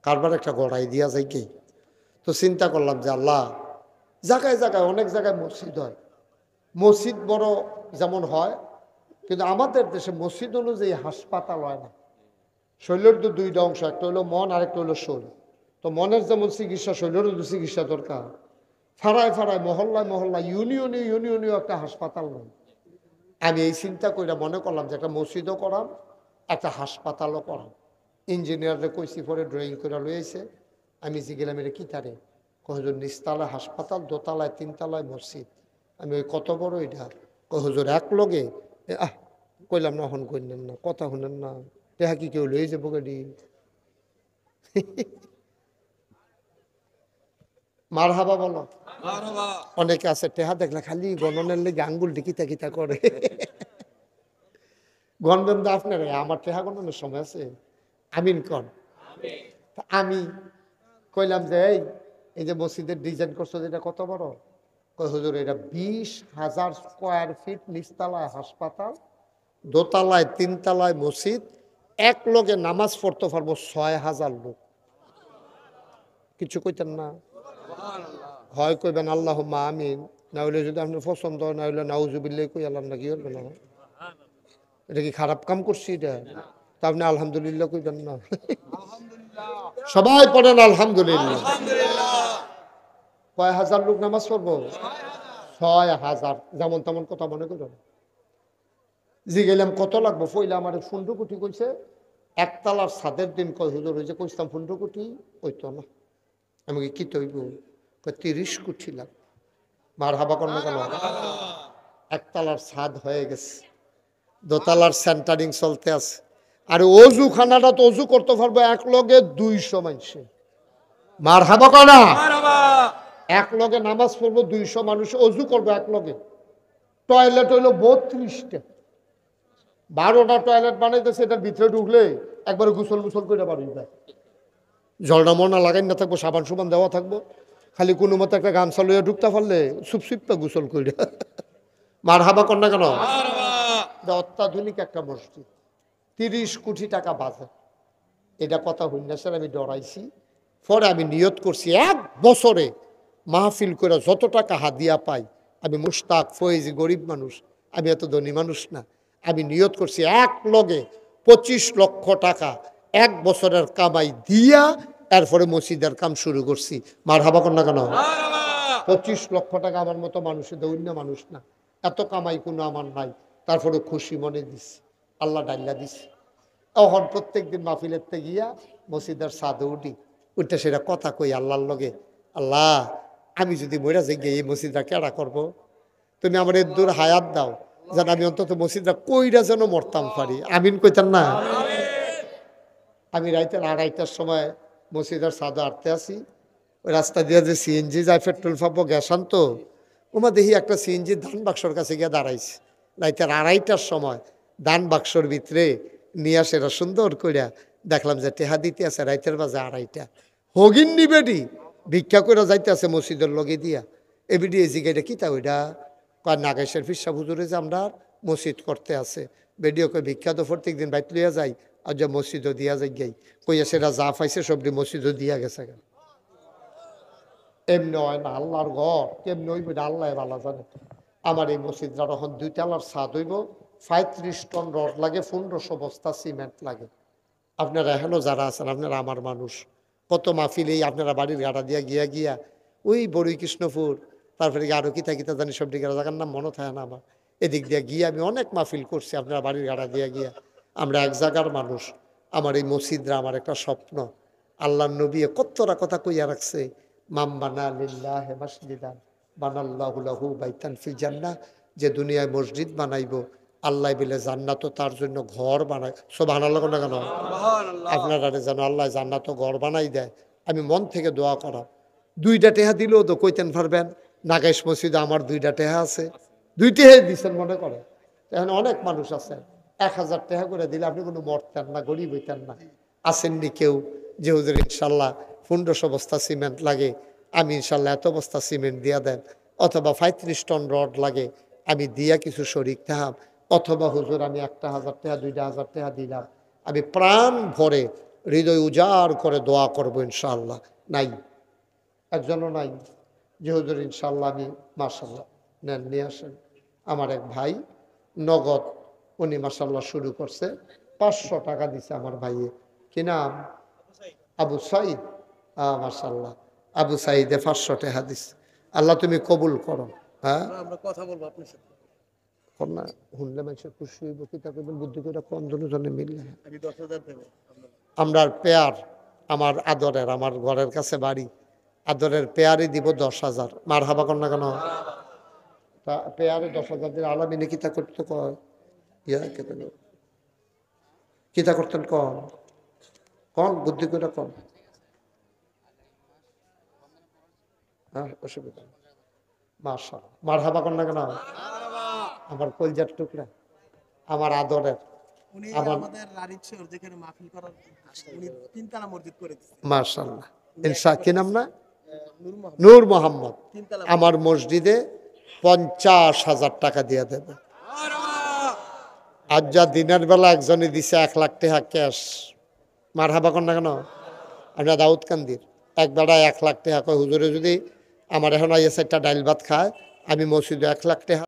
কারবার একটা গড়াই দিয়া যায় কি। তো চিন্তা করলাম যে আল্লাহ, জায়গায় জায়গায় অনেক জায়গায় মসজিদ হয়, মসজিদ বড় যেমন হয়, কিন্তু আমাদের দেশে মসজিদ অনুযায়ী হাসপাতাল হয় না। শরীরের তো দুইটা অংশ, একটা হলো মন আর একটা হলো শরীর। তো মনের যেমন চিকিৎসা, শরীরেরও তো চিকিৎসা দরকার। ফাড়ায় ফাড়ায়, মহল্লায় মহল্লায়, ইউনিয়নেও একটা হাসপাতাল নেই। আমি এই চিন্তা করে মনে করলাম যে একটা মসজিদও করাম, একটা হাসপাতালও করাম। ইঞ্জিনিয়াররা কইসি পরে ড্রয়িং করে লইয়েছে। আমি যে গেলাম এটা কি তারে, কহজুর নিচতলায় হাসপাতাল, দোতলায় 3 তলায় মসজিদ। আমি ওই কত বড় এটা, কহজুর এক লগে কইলাম না, হন কইলেন না, কথা শুনেন না, টেহা কি কেউ লয়ে যাবো গাড়ি। মার হাবা বলো। অনেকে আছে টেহা দেখলে খালি গণনের লেগে আঙ্গুল কিতা কিতা করে। গণবেন তো আপনার আমার টেহা গণনের সময় আছে আমিন কন তা আমি কইলাম যে এই যে মসজিদের ডিজাইন করছো এটা কত বড়? কই হুজুর এটা 20,000 স্কোয়ার ফিট, নিচতলায় হাসপাতাল, দোতলায় 3 তলায় মসজিদ, এক লগে নামাজ পড়তে পারবো 6,000 লোক। কিছু কইতেন না? হয় কইবেন আল্লাহুম্মা আমিন, না হইলে যদি আপনার পছন্দ হয়, না হইলে নাউজুবিল্লাহ কই আল্লাহ না কি হবে না। এটা কি খারাপ কাম করছি এটা? তা আপনি আলহামদুলিল্লাহ কইবেন না? সবাই পড়েন আলহামদুলিল্লাহ। কয় হাজার লোক নামাজ পড়বো? 6,000। যেমন তেমন কথা মনে করেন। জি গেলাম কত লাগবো? ফইলে আমার 15 কোটি কইছে। একতলার ছাদের দিন কয় হুজুর হয়েছে কইতাম 15 কোটি হইতো না। আমি কি তৈব? 30 কোটি লাগবে। মার হাবা কর্ম কেন? একতলার ছাদ হয়ে গেছে, দোতলার সেন্টারিং চলতে আছে। আর অজু খানাটা তো অজু করতে পারবো এক লগে 200 মানুষে। মার হাবা কনা, এক লগে নামাজ পড়বো 200 মানুষ, অজু করবো এক লগে। টয়লেট হইলো 32টা, 12টা টয়লেট বানাইতেছে। এটার ভিতরে ঢুকলে একবার গুসল মুসল করে বাড়ি যায়। জলটা মনা লাগাই না থাকবো, সাবান সুবান দেওয়া থাকবো, খালি কোনো মতো একটা গামছা লইয়া ঢুকতে পারলে সুপসুপটা গুসল করে। মার হাবা কর না কেন? অত্যাধুনিক একটা মসজিদ, 30 কোটি টাকা বাজেট। এটা কথা হইল না স্যার, আমি ডরাইছি। পরে আমি নিয়ত করছি 1 বছরে মাহফিল করে যত টাকা হাদিয়া পাই, আমি মুশতাক ফয়েজি গরিব মানুষ, আমি এত ধনী মানুষ না। আমি নিয়ত করছি এক লগে 25 লক্ষ টাকা 1 বছরের কামাই দিয়া এরপরে মসজিদের কাম শুরু করছি। মার হাবা কর না কেন? 25 লক্ষ টাকা আমার মতো মানুষের দৈন্য মানুষ না, এত কামাই কোনো আমার নাই। তারপরে খুশি মনে দিছি, আল্লাহ ডাল্লা দিছি। তখন প্রত্যেক দিন মাহফিলের গিয়া মসজিদের ছাদে উঠি, উঠতে সেটা কথা কই আল্লাহর লগে, আল্লাহ আমি যদি মইরা যাই গিয়ে এই মসজিদটা কেডা করবো? তুমি আমার এর দূর হায়াত দাও, যেন আমি অন্তত মসজিদটা কইরা যেন মরতাম পারি। আমিন কইতেন না? আমি রাইতের 2:30টার সময় মসজিদের ছাদে আটতে আসি। ওই রাস্তা দিয়ে যে সিএনজি যায়, পেট্রোল পাবো, গ্যাস আনতো, ওমা দেখি একটা সিএনজি ধান বাক্সর কাছে গিয়ে দাঁড়াইছে। রাইতের 2:30টার সময় ধান বাক্সর ভিতরে নিয়ে আসে এরা সুন্দর কইরা, দেখলাম যে টেহা দিতে আছে রাইতের বাজে 2:30। হগিন নিবেডি ভিক্ষা করে যাইতে আছে মসজিদের লগে দিয়া। এবিডি এই জিগাইটা কিতা ওইটা? কয় নাগেশের ফিসা হুজুরে যে আমরা মসজিদ করতে আছে। বেডিও কই ভিক্ষা তো প্রত্যেক দিন বাইত লইয়া যাই, আর যে মসজিদও দিয়া যাই গাই। কইয়া সেটা যা পাইছে সবটি মসজিদও দিয়া গেছে। এমনি হয় না, আল্লাহর ঘর কেমনি হইব এটা আল্লাহ ভালো জানে। আমার এই মসজিদটা তখন 2 তলার ছাদ হইব, 35 টন রড লাগে, 1500 বস্তা সিমেন্ট লাগে। আপনারা এখনো যারা আছেন আপনারা আমার মানুষ, কত মাহফিলেই আপনারা বাড়ির গাড়া দিয়া গিয়া গিয়া ওই বড়ই কৃষ্ণপুর, তারপরে আরো কিতা কিতা জানি সব দিকে জায়গার নাম মনে থাকে না আমার, এদিক দিয়া গিয়ে আমি অনেক মাহফিল করছি আপনারা বাড়ির গাড়া দিয়া গিয়া। আমরা এক জায়গার মানুষ। আমার এই মসজিদরা আমার একটা স্বপ্ন। আল্লাহ নবী কতটা কথা কইয়া রাখছে, মাম বানা লিল্লাহি মাসজিদান বানাল্লাহু লাহু বাইতান ফিল জান্নাহ, যে দুনিয়ায় মসজিদ বানাইব আল্লাহ বলে জান্নাত তার জন্য ঘর বানায়। সুবহানাল্লাহ না কেন? আপনারা যেন আল্লাহ জান্নাত ঘর বানাই দেয়, আমি মন থেকে দোয়া করা। 2টা টেহা দিলেও তো কইতেন পারবেন, নাগেশ মসজিদে আমার 2টা টেহা আছে, 2 টেহাই দিচ্ছেন মনে করে। এখন অনেক মানুষ আছে 1000 টাকা করে দিলে আপনি কোনো মরতেন না, গরিব হইতেন না। আসেননি কেউ যে হুজুর ইনশাল্লাহ 1500 বস্তা সিমেন্ট লাগে, আমি ইনশাল্লাহ এত বস্তা সিমেন্ট দিয়া দেন, অথবা 35 টন রড লাগে আমি দিয়া কিছু শরিক থাম, অথবা হুজুর আমি 1000 টাকা 2000 টাকা দিলাম, আমি প্রাণ ভরে হৃদয় উজাড় করে দোয়া করবো ইনশাআল্লাহ। নাই, একজনও নাই যে হুজুর ইনশাআল্লাহ আমি মাশাআল্লাহ নেন নিয়ে আসেন। আমার এক ভাই নগদ, উনি মাশাআল্লাহ শুরু করছে, 500 টাকা দিছে আমার ভাইয়ে। কি নাম? আবু সাইদ। মাশাআল্লাহ, আবু সাইদে 500 টাকা দিছে। আল্লাহ তুমি কবুল করো। হ্যাঁ, আমরা কথা বলবো আপনার সাথে। না শুনলে মানুষের খুশি হইব, কিতা করবেন বুদ্ধি করে কোন জনে মিললে। আমি 10,000 দেব। আমরা পেয়ার, আমার আদরের, আমার ঘরের কাছে বাড়ি, আদরের পেয়ারই দিব 10,000। মার হাবা কর না কেন? তা পেয়ারে 10,000 দিলে আলামিনে কিতা করতে কয়? ইয়া কেন কিতা করতেন কন কন, বুদ্ধি করে কন। হ্যাঁ, অসুবিধা নেই। মাশাআল্লাহ, মার হাবা কর না কেন? আমার কলজার টুকরা, আমার আদরের, উনি আমার আমাদের রারিচর যেখানে মাহফিল করার উনি তিনতলা মসজিদ করে দিচ্ছেন। মাশাআল্লাহ ইনশা কি নাম না নূর মোহাম্মদ নূর মোহাম্মদ তিনতলা আমার মসজিদে 50,000 টাকা দিয়ে দেবে আজ যা দিনের বেলা একজনে দিছে 1,00,000 টাকা ক্যাশ মারহাবা কর না কেন আমরা দাউদকান্দির এক বেড়া 1,00,000 টাকা কয় হুজুরে যদি আমার এখন আইএস একটা ডাইল ভাত খায় আমি মসজিদে 1,00,000 টাকা